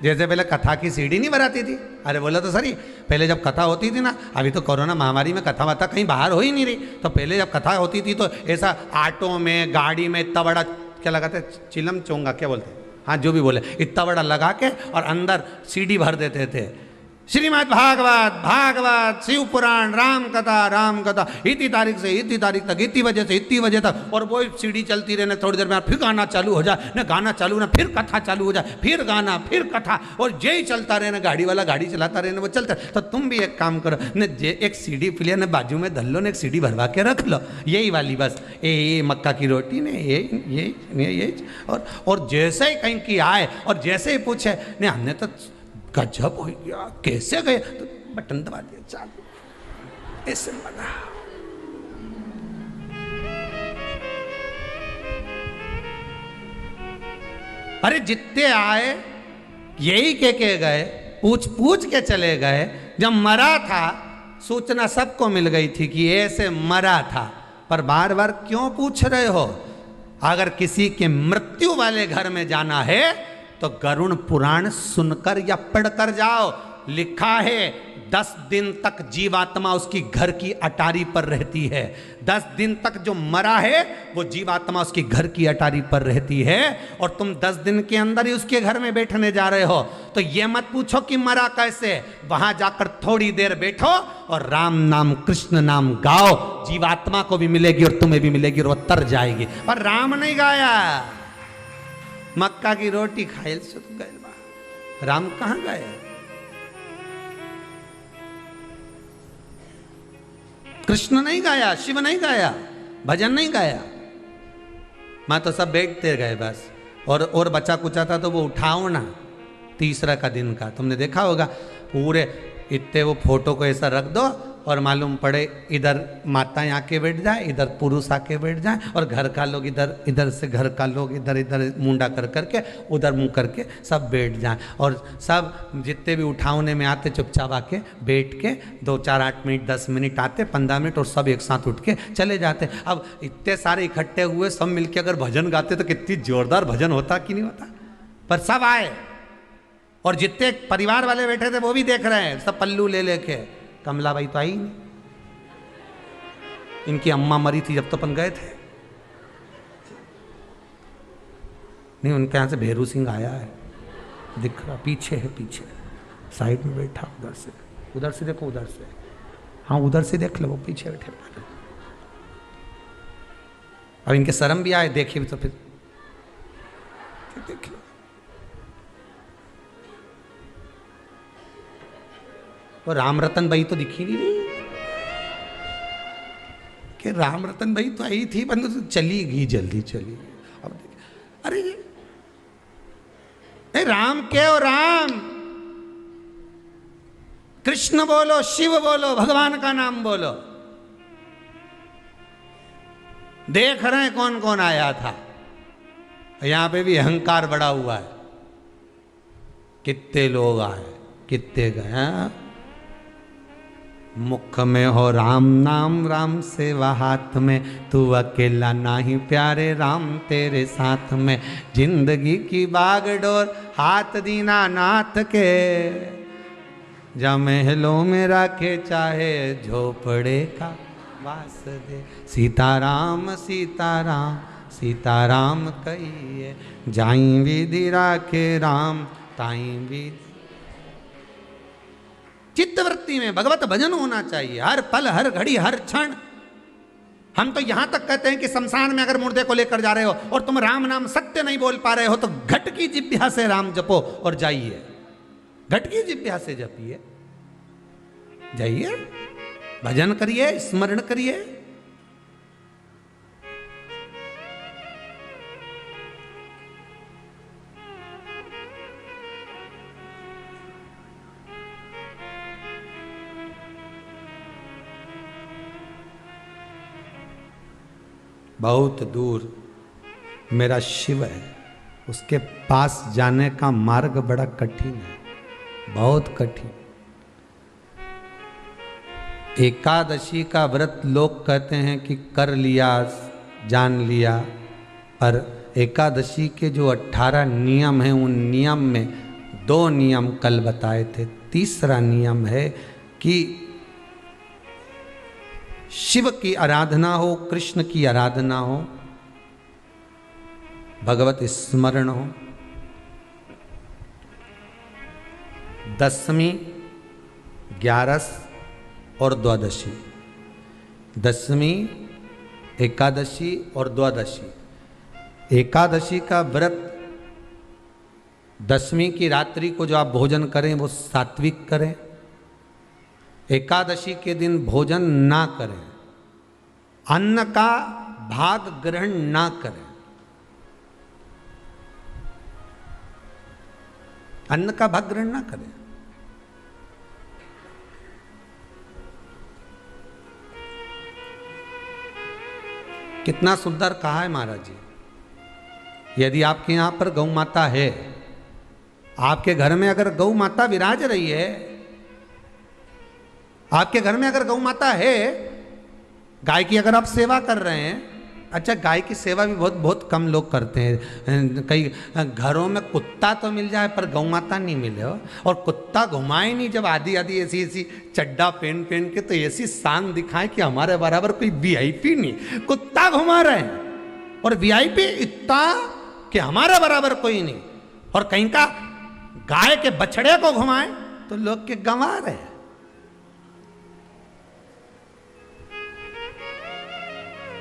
जैसे पहले कथा की सीडी नहीं भराती थी। अरे बोलो तो सही, पहले जब कथा होती थी ना, अभी तो कोरोना महामारी में कथा वथा कहीं बाहर हो ही नहीं रही, तो पहले जब कथा होती थी तो ऐसा ऑटो में, गाड़ी में इतना बड़ा क्या लगाते, चिलम चोंगा क्या बोलते, हाँ जो भी बोले, इतना बड़ा लगा के और अंदर सीडी भर देते थे, श्रीमद् भागवत शिव पुराण राम कथा इतनी तारीख से इतनी तारीख तक, इतनी बजे से इतनी बजे तक, और वो सीडी चलती रहने, थोड़ी देर में फिर गाना चालू हो जाए, न गाना चालू ना फिर कथा चालू हो जाए, फिर गाना फिर कथा, और यही चलता रहना, गाड़ी वाला गाड़ी चलाता रहना, वो चलता। तो तुम भी एक काम करो न, एक सीडी प्लेयर ने बाजू में धल लो, ने एक सीडी भरवा के रख लो, यही वाली बस, ये मक्का की रोटी ने ये और जैसे ही कहीं की आए और जैसे ही पूछे ने, हमने तो गजब हो गया, कैसे गए, तो बटन दबा दिया, चालू, ऐसे लगा। अरे जितने आए यही के गए, पूछ के चले गए। जब मरा था सूचना सबको मिल गई थी कि ऐसे मरा था, पर बार बार क्यों पूछ रहे हो। अगर किसी के मृत्यु वाले घर में जाना है तो गरुड़ पुराण सुनकर या पढ़कर जाओ। लिखा है 10 दिन तक जीवात्मा उसकी घर की अटारी पर रहती है। 10 दिन तक जो मरा है वो जीवात्मा उसकी घर की अटारी पर रहती है, और तुम 10 दिन के अंदर ही उसके घर में बैठने जा रहे हो। तो ये मत पूछो कि मरा कैसे, वहां जाकर थोड़ी देर बैठो और राम नाम कृष्ण नाम गाओ, जीवात्मा को भी मिलेगी और तुम्हें भी मिलेगी और वो तर जाएगी। पर राम नहीं गाया, मक्का की रोटी खाए से तो गए बा। राम कहाँ गए? कृष्ण नहीं गाया, शिव नहीं गाया, भजन नहीं गाया, मैं तो सब बैठते गए बस। और बचा कुचा था तो वो उठाओ ना, तीसरा का दिन का तुमने देखा होगा, पूरे इतने वो फोटो को ऐसा रख दो और मालूम पड़े इधर माताएं आके बैठ जाए, इधर पुरुष आके बैठ जाए, और घर का लोग इधर, इधर से घर का लोग इधर इधर मुंडा कर करके उधर मुंह करके सब बैठ जाए, और सब जितने भी उठावने में आते चुपचाप आके बैठ के 2 4 8 मिनट 10 मिनट आते, 15 मिनट, और सब एक साथ उठ के चले जाते। अब इतने सारे इकट्ठे हुए सब मिलके अगर भजन गाते तो कितनी जोरदार भजन होता कि नहीं होता। पर सब आए, और जितने परिवार वाले बैठे थे वो भी देख रहे हैं, सब पल्लू ले लेके। कमलाबाई तो आई नहीं, इनकी अम्मा मरी थी जब तो अपन गए थे। नहीं, उनके यहां से भेरू सिंह आया है, दिख रहा, पीछे है, पीछे साइड में बैठा, उधर से देखो, उधर से, हाँ उधर से देख लो, वो पीछे बैठे। अब इनके शर्म भी आए, देखे भी तो फिर देख लो। और राम रतन भाई तो दिखी नहीं रही कि राम रतन भाई तो आई थी, बंद तो चली गई, जल्दी चली गई। अब अरे राम के हो, राम, कृष्ण बोलो, शिव बोलो, भगवान का नाम बोलो। देख रहे हैं कौन कौन आया था। यहां पे भी अहंकार बड़ा हुआ है, कितने लोग आए, कितने गए। मुख में हो राम नाम, राम सेवा हाथ में, तू अकेला नाही प्यारे, राम तेरे साथ में। जिंदगी की बागडोर हाथ दीना नाथ के, जा महलों में रखे चाहे झोपड़े का वास दे। सीताराम सीताराम सीताराम कहिए, जाई विधि राखे राम ताई विधि। चित्तवृत्ति में भगवत भजन होना चाहिए, हर पल, हर घड़ी, हर क्षण। हम तो यहां तक कहते हैं कि शमशान में अगर मुर्दे को लेकर जा रहे हो और तुम राम नाम सत्य नहीं बोल पा रहे हो तो घट की जिह्वा से राम जपो और जाइए, घट की जिह्वा से जपिए, जाइए, भजन करिए, स्मरण करिए। बहुत दूर मेरा शिव है, उसके पास जाने का मार्ग बड़ा कठिन है, बहुत कठिन। एकादशी का व्रत लोग कहते हैं कि कर लिया, जान लिया, पर एकादशी के जो 18 नियम हैं उन नियम में 2 नियम कल बताए थे। तीसरा नियम है कि शिव की आराधना हो, कृष्ण की आराधना हो, भगवत स्मरण हो। 10वीं, 11 और द्वादशी, 10वीं, एकादशी और द्वादशी। एकादशी का व्रत 10वीं की रात्रि को जो आप भोजन करें वो सात्विक करें, एकादशी के दिन भोजन ना करें, अन्न का भाग ग्रहण ना करें, अन्न का भाग ग्रहण ना करें। कितना सुंदर कहा है महाराज जी। यदि आपके यहां पर गौ माता है, आपके घर में अगर गौ माता विराज रही है, आपके घर में अगर गौ माता है, गाय की अगर आप सेवा कर रहे हैं, अच्छा गाय की सेवा भी बहुत बहुत कम लोग करते हैं। कई घरों में कुत्ता तो मिल जाए पर गौ माता नहीं मिले हो, और कुत्ता घुमाए नहीं, जब आधी आधी ऐसी ऐसी चड्डा पहन पहन के तो ऐसी शान दिखाए कि हमारे बराबर कोई वीआईपी नहीं, कुत्ता घुमा रहे हैं, और वीआईपी इतना कि हमारे बराबर कोई नहीं, और कहीं का गाय के बछड़े को घुमाए तो लोग के गंवा रहे हैं।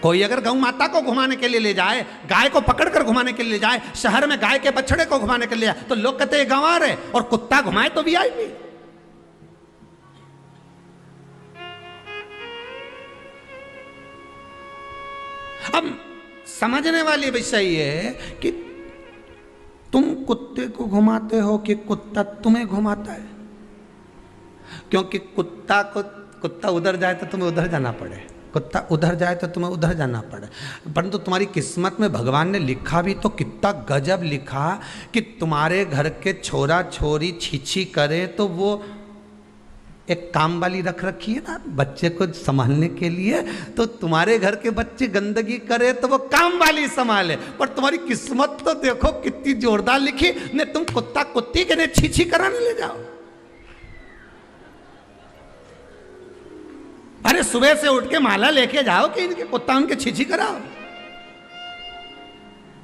कोई अगर गौ माता को घुमाने के लिए ले जाए, गाय को पकड़कर घुमाने के लिए ले जाए, शहर में गाय के बछड़े को घुमाने के लिए जाए, तो लोग कहते हैं गंवार है, और कुत्ता घुमाए तो वीआईपी। अब समझने वाली विषय ये है कि तुम कुत्ते को घुमाते हो कि कुत्ता तुम्हें घुमाता है। क्योंकि कुत्ता उधर जाए तो तुम्हें उधर जाना पड़े, कुत्ता उधर जाए तो तुम्हें उधर जाना पड़े। परंतु तुम्हारी किस्मत में भगवान ने लिखा भी तो कितना गजब लिखा कि तुम्हारे घर के छोरा छोरी छीछी करे तो वो एक काम वाली रख रखी है ना बच्चे को संभालने के लिए, तो तुम्हारे घर के बच्चे गंदगी करे तो वो काम वाली संभाले। पर तुम्हारी किस्मत तो देखो कितनी जोरदार लिखी ने, तुम कुत्ता कुत्ती के ने छीछी कराने ले जाओ। अरे सुबह से उठ के माला लेके जाओ कि इनके कुत्ता उनके छीछी कराओ,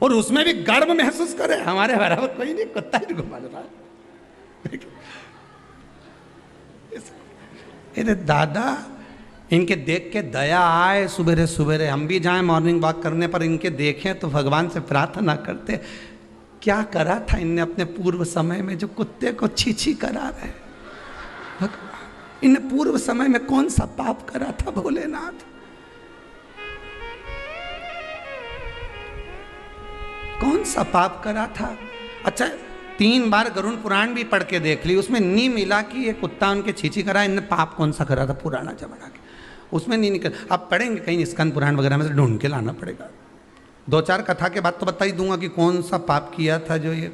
और उसमें भी गर्व महसूस करे हमारे बराबर कोई नहीं, कुत्ता ही घुमा रहा। अरे दादा, इनके देख के दया आए, सुबेरे सुबेरे हम भी जाएं मॉर्निंग वॉक करने पर इनके देखें तो भगवान से प्रार्थना करते, क्या करा था इनने अपने पूर्व समय में जो कुत्ते को छीछी करा रहे। भगवान, इन पूर्व समय में कौन सा पाप करा था भोलेनाथ, कौन सा पाप करा था। अच्छा, 3 बार गरुण पुराण भी पढ़ के देख ली, उसमें नहीं मिला कि ये कुत्ता उनके छीछी करा, इनने पाप कौन सा करा था पुराना जमाना के, उसमें नहीं निकल। अब पढ़ेंगे कहीं स्कंद पुराण वगैरह में से ढूंढ के लाना पड़ेगा। 2-4 कथा के बाद तो बता ही दूंगा कि कौन सा पाप किया था जो ये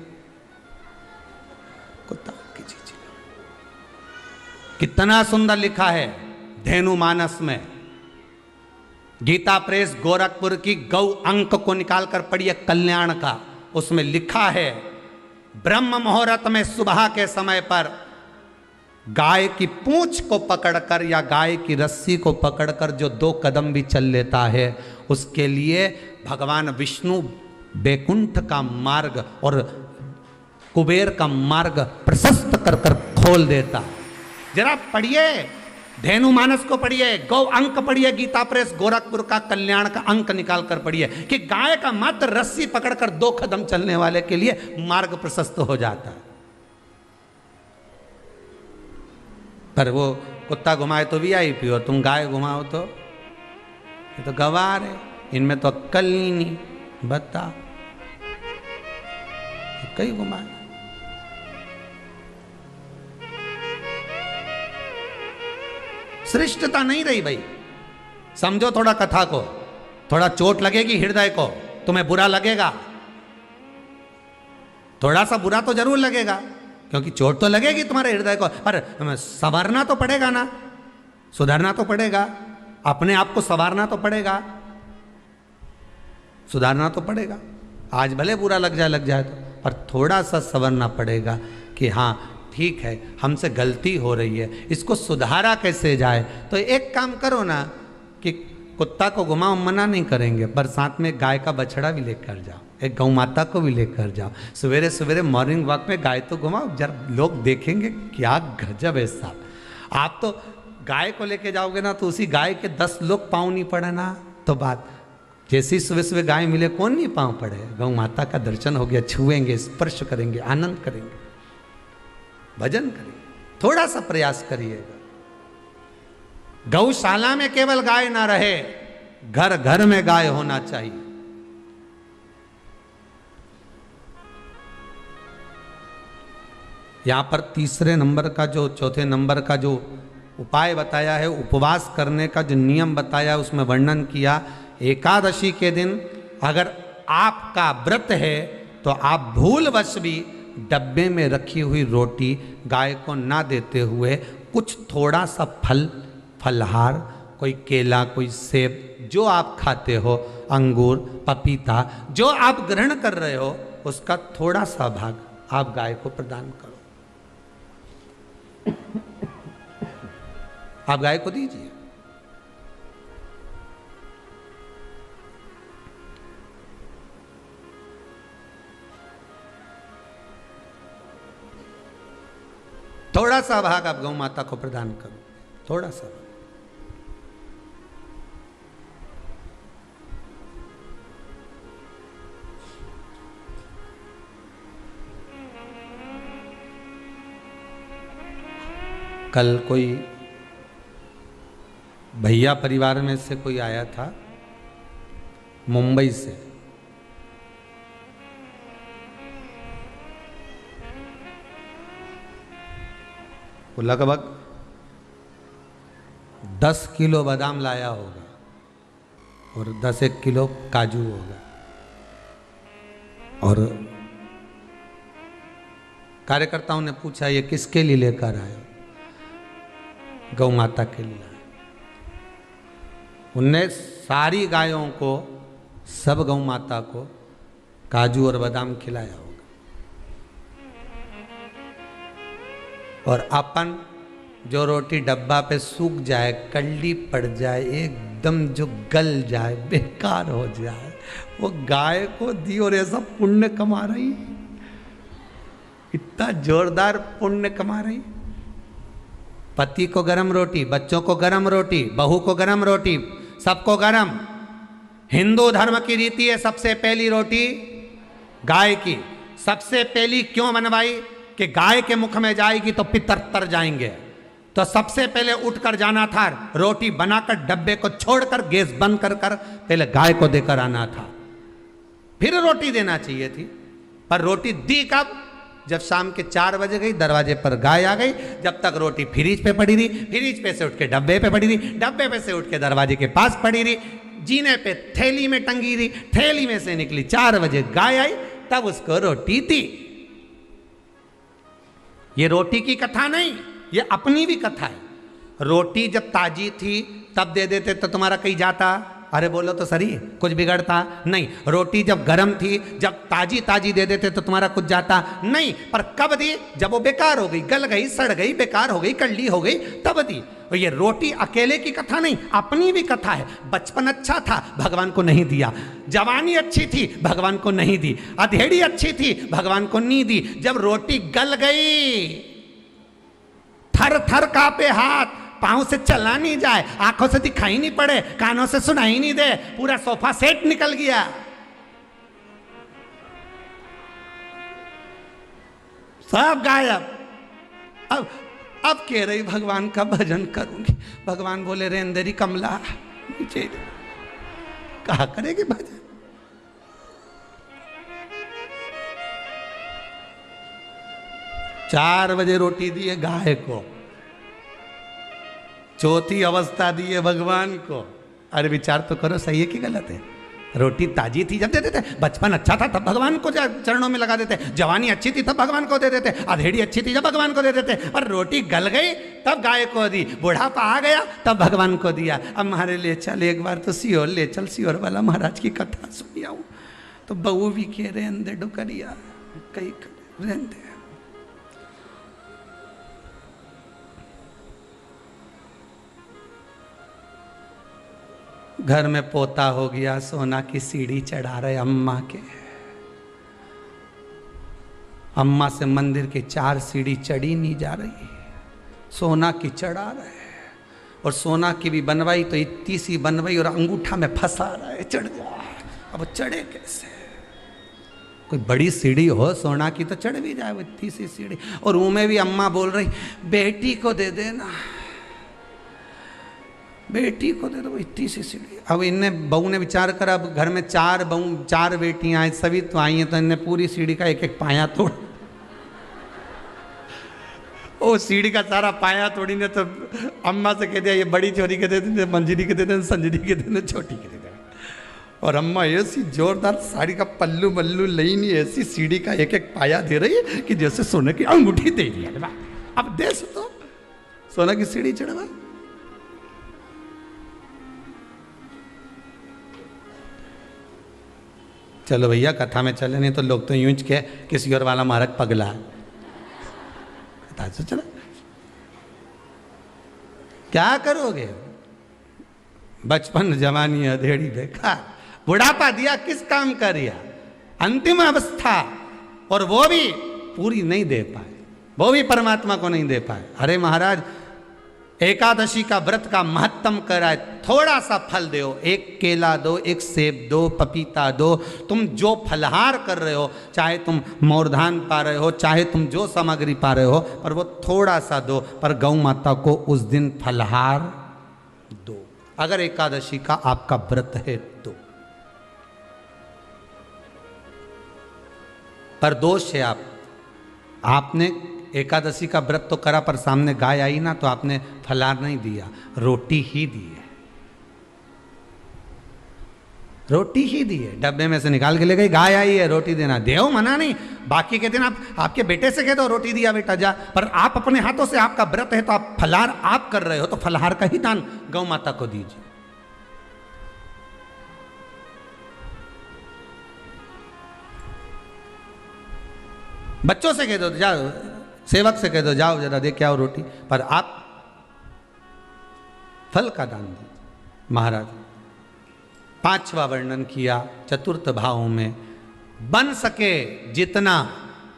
कुत्ता की छीछी। कितना सुंदर लिखा है धेनु मानस में। गीता प्रेस गोरखपुर की गौ अंक को निकालकर पढ़िए कल्याण का, उसमें लिखा है ब्रह्म मुहूर्त में सुबह के समय पर गाय की पूंछ को पकड़कर या गाय की रस्सी को पकड़कर जो 2 कदम भी चल लेता है उसके लिए भगवान विष्णु बैकुंठ का मार्ग और कुबेर का मार्ग प्रशस्त कर कर खोल देता। जरा पढ़िए धेनु मानस को पढ़िए, गौ अंक पढ़िए, गीता प्रेस गोरखपुर का कल्याण का अंक निकाल कर पढ़िए कि गाय का मात्र रस्सी पकड़कर 2 कदम चलने वाले के लिए मार्ग प्रशस्त हो जाता है। पर वो कुत्ता घुमाए तो वीआईपी और तुम गाय घुमाओ तो ये तो गवार है, इनमें तो अक्कल नहीं। बता कहीं घुमाए। श्रेष्ठता नहीं रही भाई। समझो थोड़ा कथा को, थोड़ा चोट लगेगी हृदय को, तुम्हें बुरा लगेगा, थोड़ा सा बुरा तो जरूर लगेगा क्योंकि चोट तो लगेगी तुम्हारे हृदय को, पर संवारना तो पड़ेगा ना, सुधारना तो पड़ेगा, अपने आप को संवारना तो पड़ेगा, सुधारना तो पड़ेगा। आज भले बुरा लग जाए तो, पर थोड़ा सा संवरना पड़ेगा कि हाँ ठीक है हमसे गलती हो रही है, इसको सुधारा कैसे जाए। तो एक काम करो ना कि कुत्ता को घुमाओ, मना नहीं करेंगे, पर साथ में गाय का बछड़ा भी लेकर जाओ, एक गौ माता को भी लेकर जाओ। सवेरे सवेरे मॉर्निंग वॉक में गाय तो घुमाओ, जरा लोग देखेंगे क्या गजब है साहब। आप तो गाय को लेके जाओगे ना तो उसी गाय के 10 लोग पाँव नहीं पड़े ना, तो बात जैसी सुबह सुबह गाय मिले कौन नहीं पाँव पड़े। गौ माता का दर्शन हो गया, छुएंगे, स्पर्श करेंगे, आनंद करेंगे, भजन करिए, थोड़ा सा प्रयास करिएगा। गौशाला में केवल गाय ना रहे, घर घर में गाय होना चाहिए। यहां पर तीसरे नंबर का जो चौथे नंबर का जो उपाय बताया है, उपवास करने का जो नियम बताया उसमें वर्णन किया, एकादशी के दिन अगर आपका व्रत है तो आप भूलवश भी डब्बे में रखी हुई रोटी गाय को ना देते हुए कुछ थोड़ा सा फलहार, कोई केला, कोई सेब, जो आप खाते हो, अंगूर, पपीता, जो आप ग्रहण कर रहे हो उसका थोड़ा सा भाग आप गाय को प्रदान करो, आप गाय को दीजिए। थोड़ा सा भाग आप गौ माता को प्रदान करो, थोड़ा सा। कल कोई भैया परिवार में से कोई आया था मुंबई से, वो लगभग 10 किलो बादाम लाया होगा और 10-1 किलो काजू होगा। और कार्यकर्ताओं ने पूछा ये किसके लिए लेकर आए? गौ माता के लिए। उनने सारी गायों को, सब गौ माता को काजू और बादाम खिलाया होगा। और अपन जो रोटी डब्बा पे सूख जाए, कल्ली पड़ जाए, एकदम जो गल जाए, बेकार हो जाए, वो गाय को दी और ऐसा पुण्य कमा रही, इतना जोरदार पुण्य कमा रही। पति को गरम रोटी, बच्चों को गरम रोटी, बहू को गरम रोटी, सबको गरम। हिंदू धर्म की रीति है सबसे पहली रोटी गाय की। सबसे पहली क्यों बनवाई? कि गाय के मुख में जाएगी तो पितर तर जाएंगे, तो सबसे पहले उठकर जाना था, रोटी बनाकर डब्बे को छोड़कर गैस बंद कर पहले गाय को देकर आना था, फिर रोटी देना चाहिए थी। पर रोटी दी कब? जब शाम के 4 बजे गई, दरवाजे पर गाय आ गई। जब तक रोटी फ्रिज पे पड़ी रही, फ्रिज पे से उठ के डब्बे पे पड़ी रही, डब्बे पे से उठ के दरवाजे के पास पड़ी रही, जीने पे थैली में टंगी रही, थैली में से निकली। 4 बजे गाय आई, तब उसको रोटी दी। ये रोटी की कथा नहीं, ये अपनी भी कथा है। रोटी जब ताजी थी तब दे देते तो तुम्हारा कहीं जाता? अरे बोलो तो सही, कुछ बिगड़ता नहीं। रोटी जब गर्म थी, जब ताजी ताजी दे देते तो तुम्हारा कुछ जाता नहीं। पर कब दी? जब वो बेकार हो गई, गल गई, सड़ गई, बेकार हो गई, कल्ली हो गई, तब दी। और ये रोटी अकेले की कथा नहीं, अपनी भी कथा है। बचपन अच्छा था, भगवान को नहीं दिया। जवानी अच्छी थी, भगवान को नहीं दी। अधेड़ी अच्छी थी, भगवान को नहीं दी। जब रोटी गल गई, थर थर कांपे हाथ, पांव से चला नहीं जाए, आंखों से दिखाई नहीं पड़े, कानों से सुनाई नहीं दे, पूरा सोफा सेट निकल गया। सब गायब। अब कह रही भगवान का भजन करूंगी। भगवान बोले रेंदेरी कमला नीचे कहा करेगी भजन। चार बजे रोटी दी है गाय को, चौथी अवस्था दी है भगवान को। अरे विचार तो करो, सही है कि गलत है? रोटी ताजी थी जब दे देते, बचपन अच्छा था तब भगवान को चरणों में लगा देते, जवानी अच्छी थी तब भगवान को दे देते, अधेड़ी अच्छी थी जब भगवान को दे देते, पर रोटी गल गई तब गाय को दी, बुढ़ापा आ गया तब भगवान को दिया। अब हमारे ले चल एक बार तो सीहोर ले चल, सीहोर वाला महाराज की कथा सुनी आऊँ। तो बहू भी कह रहे अंधे डुकरिया कहीं रहते। घर में पोता हो गया, सोना की सीढ़ी चढ़ा रहे अम्मा के। अम्मा से मंदिर के 4 सीढ़ी चढ़ी नहीं जा रही, सोना की चढ़ा रहे। और सोना की भी बनवाई तो इतनी सी बनवाई और अंगूठा में फंसा रहा है, चढ़ जा। अब चढ़े कैसे? कोई बड़ी सीढ़ी हो सोना की तो चढ़ भी जाए, वो इतनी सी सीढ़ी। और मुँह में भी अम्मा बोल रही बेटी को दे देना, बेटी को दे दो, इतनी सी सीढ़ी। अब इनने बहू ने विचार करा, अब घर में 4 बेटियां हैं, सभी तो आई हैं, तो इनने पूरी सीढ़ी का एक पाया तोड़, ओ सीढ़ी का सारा पाया तोड़ी ने। तो अम्मा से कह दिया ये बड़ी छोरी के दे देते, मंजरी के दे देते, संजरी के दे देते, छोटी के दे देते। और अम्मा ऐसी जोरदार साड़ी का पल्लू मल्लू लई नहीं, ऐसी सीढ़ी का एक पाया दे रही है कि जैसे सोने की अंगूठी दे दिया। अब दे तो सोना की सीढ़ी चढ़वा। चलो भैया कथा में चले, नहीं तो लोग तो यूं के किसी और वाला महाराज पगला है। चलो क्या करोगे? बचपन जवानी अधेड़ी बेकार, बुढ़ापा दिया किस काम का दिया? अंतिम अवस्था, और वो भी पूरी नहीं दे पाए, वो भी परमात्मा को नहीं दे पाए। अरे महाराज एकादशी का व्रत का महत्तम कराए, थोड़ा सा फल दो, एक केला दो, एक सेब दो, पपीता दो। तुम जो फलहार कर रहे हो, चाहे तुम मोरधान पा रहे हो, चाहे तुम जो सामग्री पा रहे हो, पर वो थोड़ा सा दो, पर गौ माता को उस दिन फलहार दो, अगर एकादशी का आपका व्रत है तो। पर दोष है आपने एकादशी का व्रत तो करा, पर सामने गाय आई ना तो आपने फलाहार नहीं दिया, रोटी ही दी है, रोटी ही दी है, डब्बे में से निकाल के ले गई, गाय आई है रोटी देना, देव मना नहीं। बाकी के दिन आप आपके बेटे से कह दो रोटी दिया बेटा जा, पर आप अपने हाथों से, आपका व्रत है तो आप फलाहार आप कर रहे हो, तो फलाहार का ही दान गौ माता को दीजिए। बच्चों से कह दो, जाओ सेवक से कह दो जाओ जरा दे के आओ रोटी, पर आप फल का दान दीजिए। महाराज पांचवा वर्णन किया चतुर्थ भाव में, बन सके जितना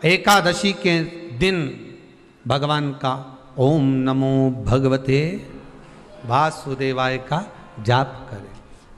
एकादशी के दिन भगवान का ओम नमो भगवते वासुदेवाय का जाप करें,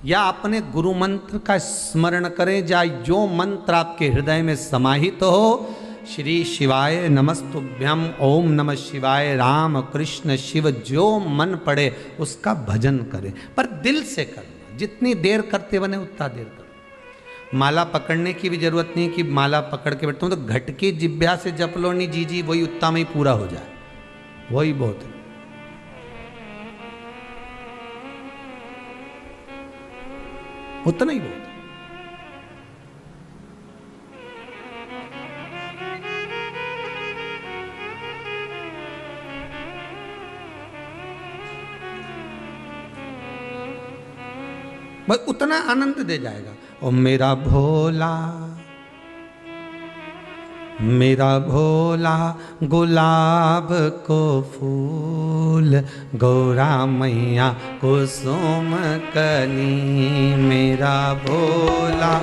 या अपने गुरु मंत्र का स्मरण करें, या जो मंत्र आपके हृदय में समाहित हो, श्री शिवाय नमस्तुभ्यम, ओम नमः शिवाय, राम कृष्ण शिव, जो मन पड़े उसका भजन करें, पर दिल से करना, जितनी देर करते बने उतना देर करो। माला पकड़ने की भी जरूरत नहीं कि माला पकड़ के बैठता हूँ तो घट की जिब्या से जप लो नहीं जी, वही उतना में ही पूरा हो जाए, वही बहुत है। उतना ही बहुत है। बस उतना आनंद दे जाएगा। ओ मेरा भोला, मेरा भोला गुलाब को फूल, गौरा मैया कुसुम कली, मेरा भोला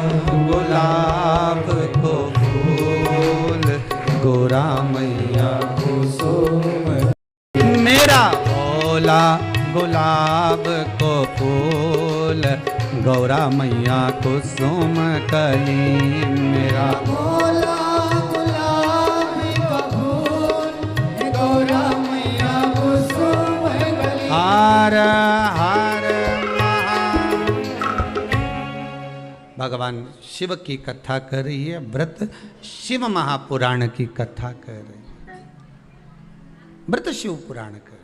गुलाब को फूल, गौरा मैया कुसुम, मेरा भोला गुलाब को फूल, गौरा मैया कुसुम कली, मेरा भोला गुलाब का फूल, गौरा मैया कुसुम कली। हार हार भगवान शिव की कथा कर रही है, व्रत शिव महापुराण की कथा कर रही है, व्रत शिव पुराण कर रही।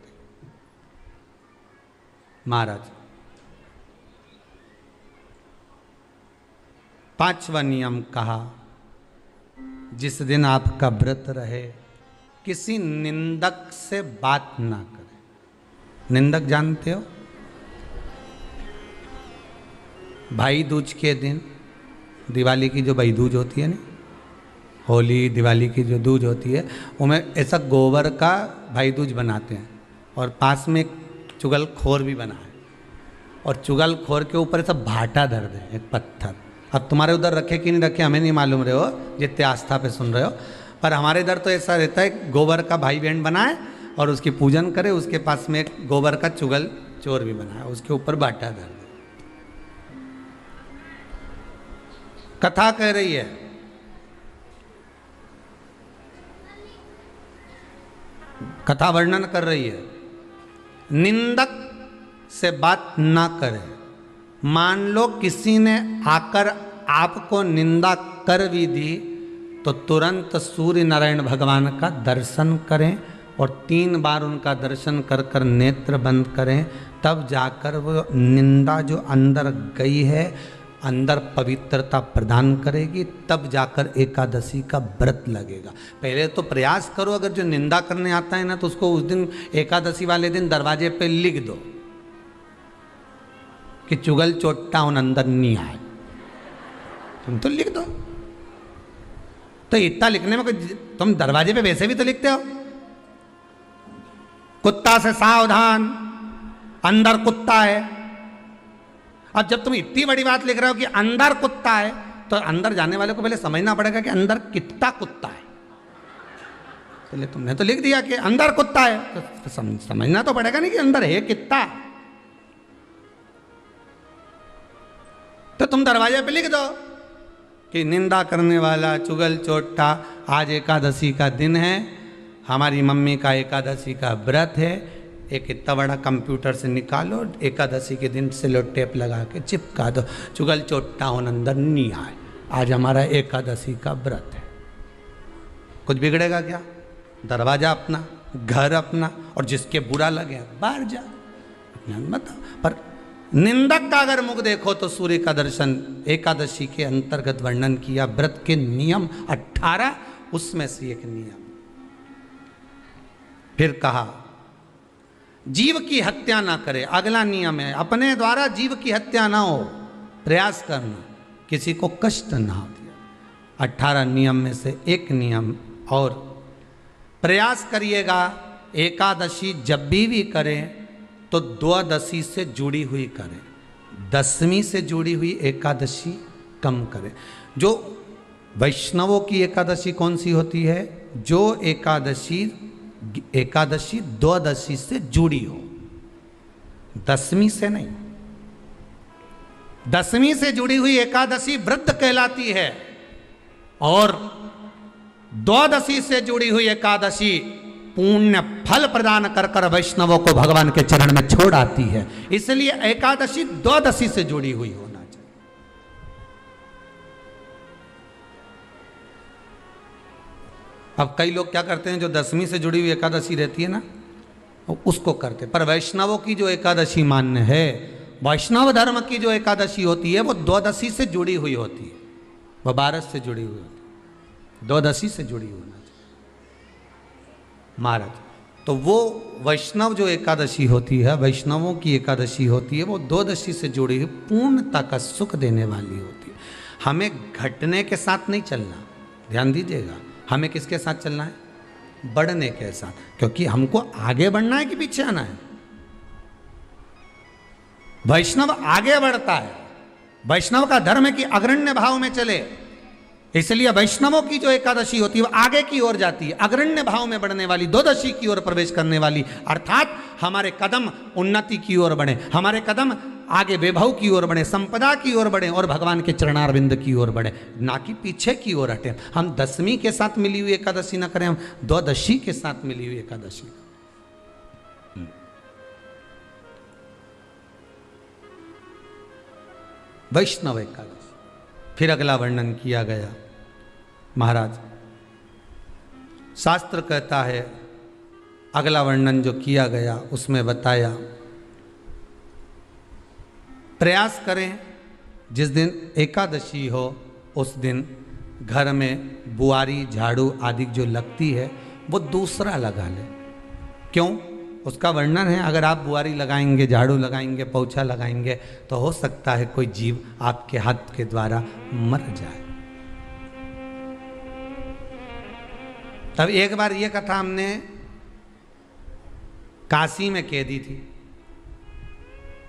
महाराज पांचवा नियम कहा, जिस दिन आपका व्रत रहे किसी निंदक से बात ना करें। निंदक जानते हो? भाई दूज के दिन, दिवाली की जो भाई दूज होती है ना, होली दिवाली की जो दूज होती है, उनमें ऐसा गोबर का भाई दूज बनाते हैं, और पास में एक चुगलखोर भी बना है, और चुगलखोर के ऊपर ऐसा भाटा धर दे, एक पत्थर। अब तुम्हारे उधर रखे कि नहीं रखे हमें नहीं मालूम रहे हो, जितने आस्था पे सुन रहे हो, पर हमारे इधर तो ऐसा रहता है, गोबर का भाई बहन बनाए और उसकी पूजन करे, उसके पास में एक गोबर का चुगल चोर भी बनाए, उसके ऊपर भाटा धर दे। कथा कह रही है, कथा वर्णन कर रही है, निंदक से बात ना करें। मान लो किसी ने आकर आपको निंदा कर भी दी, तो तुरंत सूर्य नारायण भगवान का दर्शन करें, और 3 बार उनका दर्शन कर कर नेत्र बंद करें, तब जाकर वो निंदा जो अंदर गई है, अंदर पवित्रता प्रदान करेगी, तब जाकर एकादशी का व्रत लगेगा। पहले तो प्रयास करो, अगर जो निंदा करने आता है ना, तो उसको उस दिन एकादशी वाले दिन दरवाजे पे लिख दो कि चुगल चोट्टा उन अंदर नहीं आए। तुम तो लिख दो, तो इतना लिखने में तुम दरवाजे पे वैसे भी तो लिखते हो, कुत्ता से सावधान, अंदर कुत्ता है। अब जब तुम इतनी बड़ी बात लिख रहे हो कि अंदर कुत्ता है, तो अंदर जाने वाले को पहले समझना पड़ेगा कि अंदर कितना कुत्ता है। चले तुमने तो लिख दिया कि अंदर कुत्ता है, तो समझना तो पड़ेगा नहीं कि अंदर है कितना। तो तुम दरवाजे पे लिख दो कि निंदा करने वाला चुगल चोट्टा, आज एकादशी का दिन है, हमारी मम्मी का एकादशी का व्रत है, एक इतना बड़ा कंप्यूटर से निकालो, एकादशी के दिन सेलो टेप लगा के चिपका दो, चुगल चोट्टा उन अंदर नहीं आए, आज हमारा एकादशी का व्रत है। कुछ बिगड़ेगा क्या? दरवाजा अपना, घर अपना, और जिसके बुरा लगे बाहर जा, बताओ। पर निंदक का अगर मुख देखो तो सूर्य का दर्शन एकादशी के अंतर्गत वर्णन किया, व्रत के नियम 18, उसमें से एक नियम। फिर कहा जीव की हत्या ना करे, अगला नियम है अपने द्वारा जीव की हत्या ना हो, प्रयास करना, किसी को कष्ट ना हो। 18 नियम में से एक नियम और, प्रयास करिएगा एकादशी जब भी करें तो द्वादशी से जुड़ी हुई करें, दशमी से जुड़ी हुई एकादशी कम करें। जो वैष्णवों की एकादशी कौन सी होती है? जो एकादशी द्वादशी से जुड़ी हो, दशमी से नहीं। दशमी से जुड़ी हुई एकादशी व्रत कहलाती है, और द्वादशी से जुड़ी हुई एकादशी पुण्य फल प्रदान कर कर वैष्णवों को भगवान के चरण में छोड़ आती है। इसलिए एकादशी द्वादशी से जुड़ी हुई होना चाहिए। अब कई लोग क्या करते हैं, जो दशमी से जुड़ी हुई एकादशी रहती है ना, उसको करते, पर वैष्णवों की जो एकादशी मान्य है, वैष्णव धर्म की जो एकादशी होती है वो द्वादशी से जुड़ी हुई होती है, वह 12 से जुड़ी हुई होती है, द्वादशी से जुड़ी होना चाहिए महाराज। तो वो वैष्णव जो एकादशी होती है, वैष्णवों की एकादशी होती है, वो द्वादशी से जुड़ी हुई पूर्णता का सुख देने वाली होती है। हमें घटने के साथ नहीं चलना, ध्यान दीजिएगा, हमें किसके साथ चलना है? बढ़ने के साथ, क्योंकि हमको आगे बढ़ना है कि पीछे आना है। वैष्णव आगे बढ़ता है, वैष्णव का धर्म है कि अग्रण्य भाव में चले, इसलिए वैष्णवों की जो एकादशी होती है वो आगे की ओर जाती है, अग्रण्य भाव में बढ़ने वाली, द्वादशी की ओर प्रवेश करने वाली, अर्थात हमारे कदम उन्नति की ओर बढ़े, हमारे कदम आगे वैभव की ओर बढ़े, संपदा की ओर बढ़े, और भगवान के चरणारविंद की ओर बढ़े, ना कि पीछे की ओर हटे। हम दशमी के साथ मिली हुई एकादशी ना करें, हम द्वादशी के साथ मिली हुई एकादशी। वैष्णव एकादशी फिर अगला वर्णन किया गया। महाराज शास्त्र कहता है, अगला वर्णन जो किया गया उसमें बताया, प्रयास करें जिस दिन एकादशी हो उस दिन घर में बुआरी झाड़ू आदि जो लगती है वो दूसरा लगा लें। क्यों? उसका वर्णन है, अगर आप बुआरी लगाएंगे, झाड़ू लगाएंगे, पोछा लगाएंगे, तो हो सकता है कोई जीव आपके हाथ के द्वारा मर जाए। तब एक बार ये कथा हमने काशी में कह दी थी,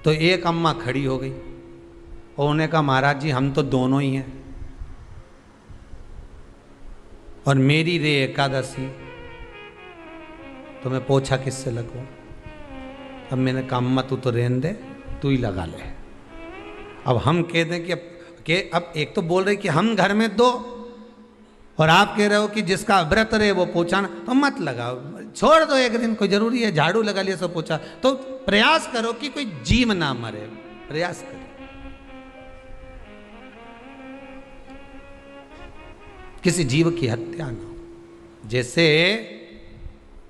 तो एक अम्मा खड़ी हो गई और उन्होंने कहा, महाराज जी हम तो दोनों ही हैं, और मेरी रे एकादशी, तो मैं पोछा किससे लगूं? अब मैंने कहा अम्मा तू तो रहने दे, तू ही लगा ले। अब हम कह दें कि अब एक तो बोल रहे कि हम घर में दो, और आप कह रहे हो कि जिसका व्रत रहे वो पोछा ना, तो मत लगाओ, छोड़ दो एक दिन, कोई जरूरी है झाड़ू लगा लिया सब पोछा। तो प्रयास करो कि कोई जीव ना मरे, प्रयास करो। किसी जीव की हत्या ना हो। जैसे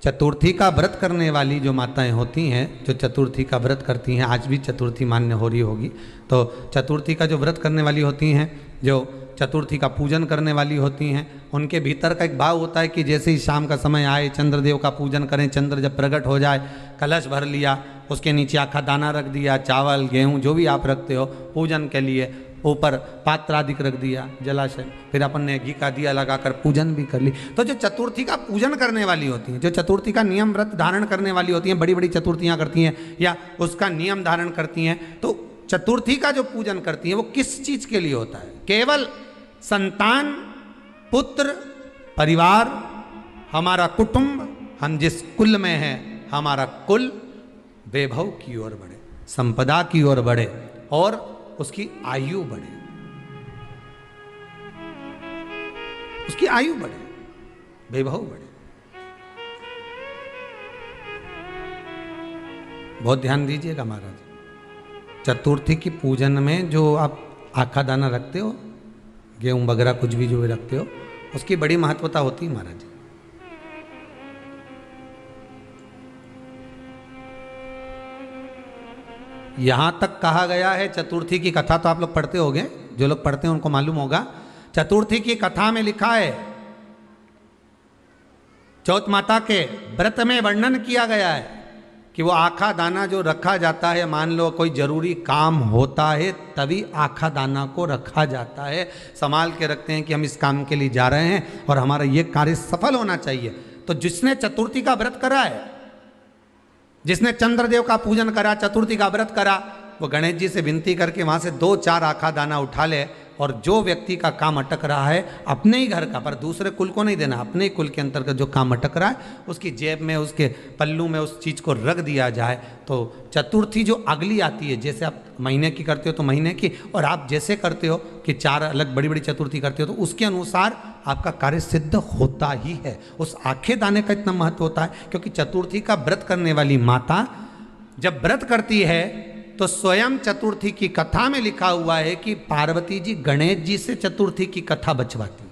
चतुर्थी का व्रत करने वाली जो माताएं होती हैं, जो चतुर्थी का व्रत करती हैं, आज भी चतुर्थी मान्य हो रही होगी, तो चतुर्थी का जो व्रत करने वाली होती हैं, जो चतुर्थी का पूजन करने वाली होती हैं, उनके भीतर का एक भाव होता है कि जैसे ही शाम का समय आए चंद्रदेव का पूजन करें, चंद्र जब प्रकट हो जाए, कलश भर लिया, उसके नीचे आखा दाना रख दिया, चावल गेहूँ जो भी आप रखते हो पूजन के लिए, ऊपर पात्र आदि रख दिया जलाशय, फिर अपन ने घी का दिया लगाकर पूजन भी कर ली। तो जो चतुर्थी का पूजन करने वाली होती हैं, जो चतुर्थी का नियम व्रत धारण करने वाली होती हैं, बड़ी बड़ी चतुर्थियाँ करती हैं या उसका नियम धारण करती हैं, तो चतुर्थी का जो पूजन करती हैं वो किस चीज़ के लिए होता है? केवल संतान, पुत्र, परिवार हमारा कुटुंब, हम जिस कुल में हैं, हमारा कुल वैभव की ओर बढ़े, संपदा की ओर बढ़े और उसकी आयु बढ़े, उसकी आयु बढ़े, वैभव बढ़े। बहुत ध्यान दीजिएगा महाराज, चतुर्थी की पूजन में जो आप आखा दाना रखते हो, गेहूं वगैरह कुछ भी जो भी रखते हो, उसकी बड़ी महत्वता होती है महाराज। यहां तक कहा गया है, चतुर्थी की कथा तो आप लोग पढ़ते होंगे, जो लोग पढ़ते हैं उनको मालूम होगा। चतुर्थी की कथा में लिखा है, चौथ माता के व्रत में वर्णन किया गया है कि वो आखा दाना जो रखा जाता है, मान लो कोई जरूरी काम होता है तभी आखा दाना को रखा जाता है, संभाल के रखते हैं कि हम इस काम के लिए जा रहे हैं और हमारा ये कार्य सफल होना चाहिए। तो जिसने चतुर्थी का व्रत करा है, जिसने चंद्रदेव का पूजन करा, चतुर्थी का व्रत करा, वो गणेश जी से विनती करके वहां से 2-4 आखा दाना उठा ले, और जो व्यक्ति का काम अटक रहा है अपने ही घर का, पर दूसरे कुल को नहीं देना, अपने ही कुल के अंतर्गत जो काम अटक रहा है उसकी जेब में, उसके पल्लू में उस चीज़ को रख दिया जाए। तो चतुर्थी जो अगली आती है, जैसे आप महीने की करते हो तो महीने की, और आप जैसे करते हो कि 4 अलग बड़ी बड़ी चतुर्थी करते हो तो उसके अनुसार आपका कार्य सिद्ध होता ही है। उस आखे दाने का इतना महत्व होता है क्योंकि चतुर्थी का व्रत करने वाली माता जब व्रत करती है तो स्वयं चतुर्थी की कथा में लिखा हुआ है कि पार्वती जी गणेश जी से चतुर्थी की कथा बचवाती।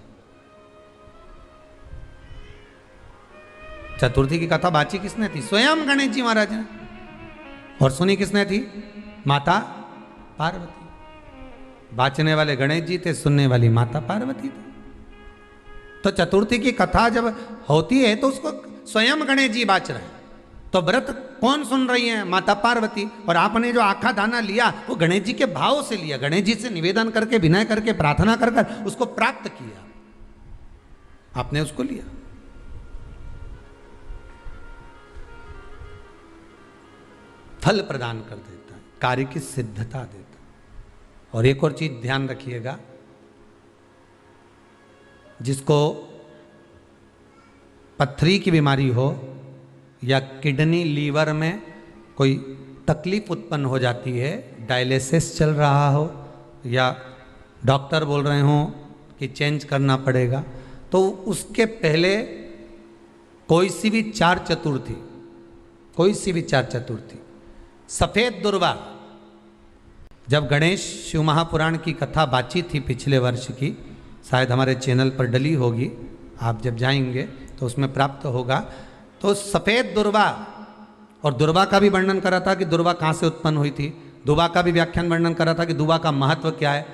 चतुर्थी की कथा बाची किसने थी? स्वयं गणेश जी महाराज ने। और सुनी किसने थी? माता पार्वती। बाचने वाले गणेश जी थे, सुनने वाली माता पार्वती थी। तो चतुर्थी की कथा जब होती है तो उसको स्वयं गणेश जी बाच रहे हैं, तो व्रत कौन सुन रही है? माता पार्वती। और आपने जो आखा दाना लिया वो गणेश जी के भाव से लिया, गणेश जी से निवेदन करके, विनय करके, प्रार्थना कर कर उसको प्राप्त किया, आपने उसको लिया। फल प्रदान कर देता है, कार्य की सिद्धता देता है। और एक और चीज ध्यान रखिएगा, जिसको पथरी की बीमारी हो या किडनी लीवर में कोई तकलीफ उत्पन्न हो जाती है, डायलिसिस चल रहा हो या डॉक्टर बोल रहे हो कि चेंज करना पड़ेगा, तो उसके पहले कोई सी भी 4 चतुर्थी, कोई सी भी 4 चतुर्थी, सफेद दुर्वा, जब गणेश शिव महापुराण की कथा बाची थी पिछले वर्ष की, शायद हमारे चैनल पर डली होगी, आप जब जाएंगे तो उसमें प्राप्त होगा। तो सफेद दुर्वा, और दुर्वा का भी वर्णन करा था कि दुर्वा कहाँ से उत्पन्न हुई थी, दुबा का भी व्याख्यान वर्णन करा था कि दुबा का महत्व क्या है,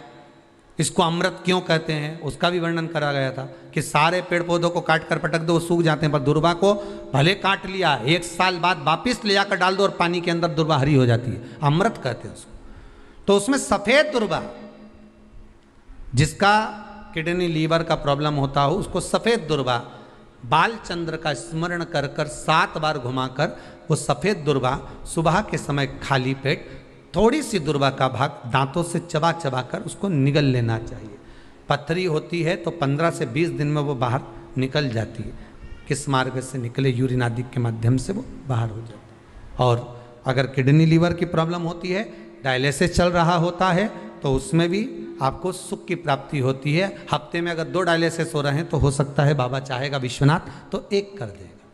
इसको अमृत क्यों कहते हैं, उसका भी वर्णन करा गया था कि सारे पेड़ पौधों को काट कर पटक दो वो सूख जाते हैं, पर दुर्वा को भले काट लिया 1 साल बाद वापिस ले जाकर डाल दो और पानी के अंदर दुर्वा हरी हो जाती है, अमृत कहते हैं उसको। तो उसमें सफेद दुर्वा, जिसका किडनी लीवर का प्रॉब्लम होता हो उसको सफेद दुर्वा, बालचंद्र का स्मरण कर कर 7 बार घुमाकर वो सफेद दुर्वा सुबह के समय खाली पेट थोड़ी सी दुर्वा का भाग दांतों से चबा चबा कर उसको निगल लेना चाहिए। पथरी होती है तो 15 से 20 दिन में वो बाहर निकल जाती है, किस मार्ग से निकले, यूरिन आदि के माध्यम से वो बाहर हो जाती है। और अगर किडनी लीवर की प्रॉब्लम होती है, डायलिसिस चल रहा होता है, तो उसमें भी आपको सुख की प्राप्ति होती है। हफ्ते में अगर 2 डायलिसिस हो रहे हैं तो हो सकता है बाबा चाहेगा विश्वनाथ तो 1 कर देगा,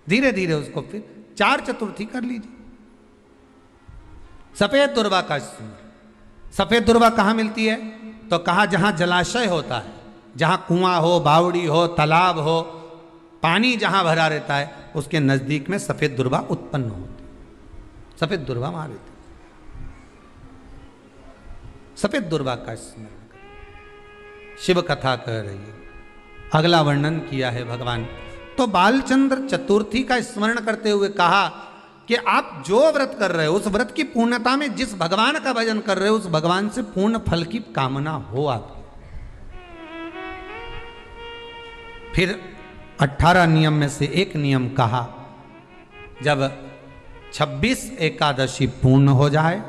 धीरे धीरे उसको फिर 4 चतुर्थी कर लीजिए। सफेद दुर्वा का स्मरण। सफेद दुर्वा कहाँ मिलती है? तो कहा जहां जलाशय होता है, जहां कुआं हो, बावड़ी हो, तालाब हो, पानी जहां भरा रहता है, उसके नजदीक में सफेद दुर्वा उत्पन्न होती है। सफेद दुर्वा वहां रहती है। सफेद दुर्वा का स्मरण करें, शिव कथा कह रही है। अगला वर्णन किया है भगवान। तो बालचंद्र चतुर्थी का स्मरण करते हुए कहा कि आप जो व्रत कर रहे हो उस व्रत की पूर्णता में जिस भगवान का भजन कर रहे हो उस भगवान से पूर्ण फल की कामना हो आपकी। फिर 18 नियम में से एक नियम कहा, जब 26 एकादशी पूर्ण हो जाए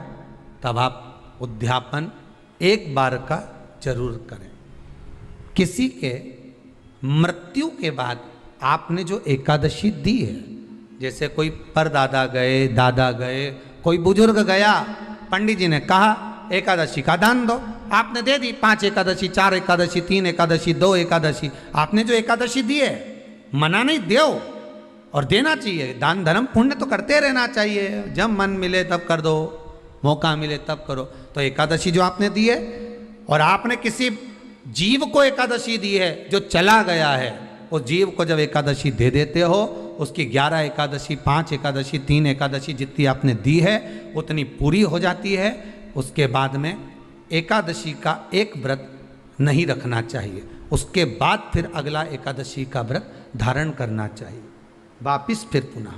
तब आप उद्यापन 1 बार का जरूर करें। किसी के मृत्यु के बाद आपने जो एकादशी दी है, जैसे कोई परदादा गए, दादा गए, कोई बुजुर्ग गया, पंडित जी ने कहा एकादशी का दान दो, आपने दे दी 5 एकादशी, 4 एकादशी, 3 एकादशी, 2 एकादशी, आपने जो एकादशी दी है, मना नहीं, दो और देना चाहिए। दान धर्म पुण्य तो करते रहना चाहिए, जब मन मिले तब कर दो, मौका मिले तब करो। तो एकादशी जो आपने दी है, और आपने किसी जीव को एकादशी दी है जो चला गया है, उस जीव को जब एकादशी दे देते हो, उसकी 11 एकादशी, 5 एकादशी, 3 एकादशी जितनी आपने दी है उतनी पूरी हो जाती है। उसके बाद में एकादशी का एक व्रत नहीं रखना चाहिए, उसके बाद फिर अगला एकादशी का व्रत धारण करना चाहिए। वापिस फिर पुनः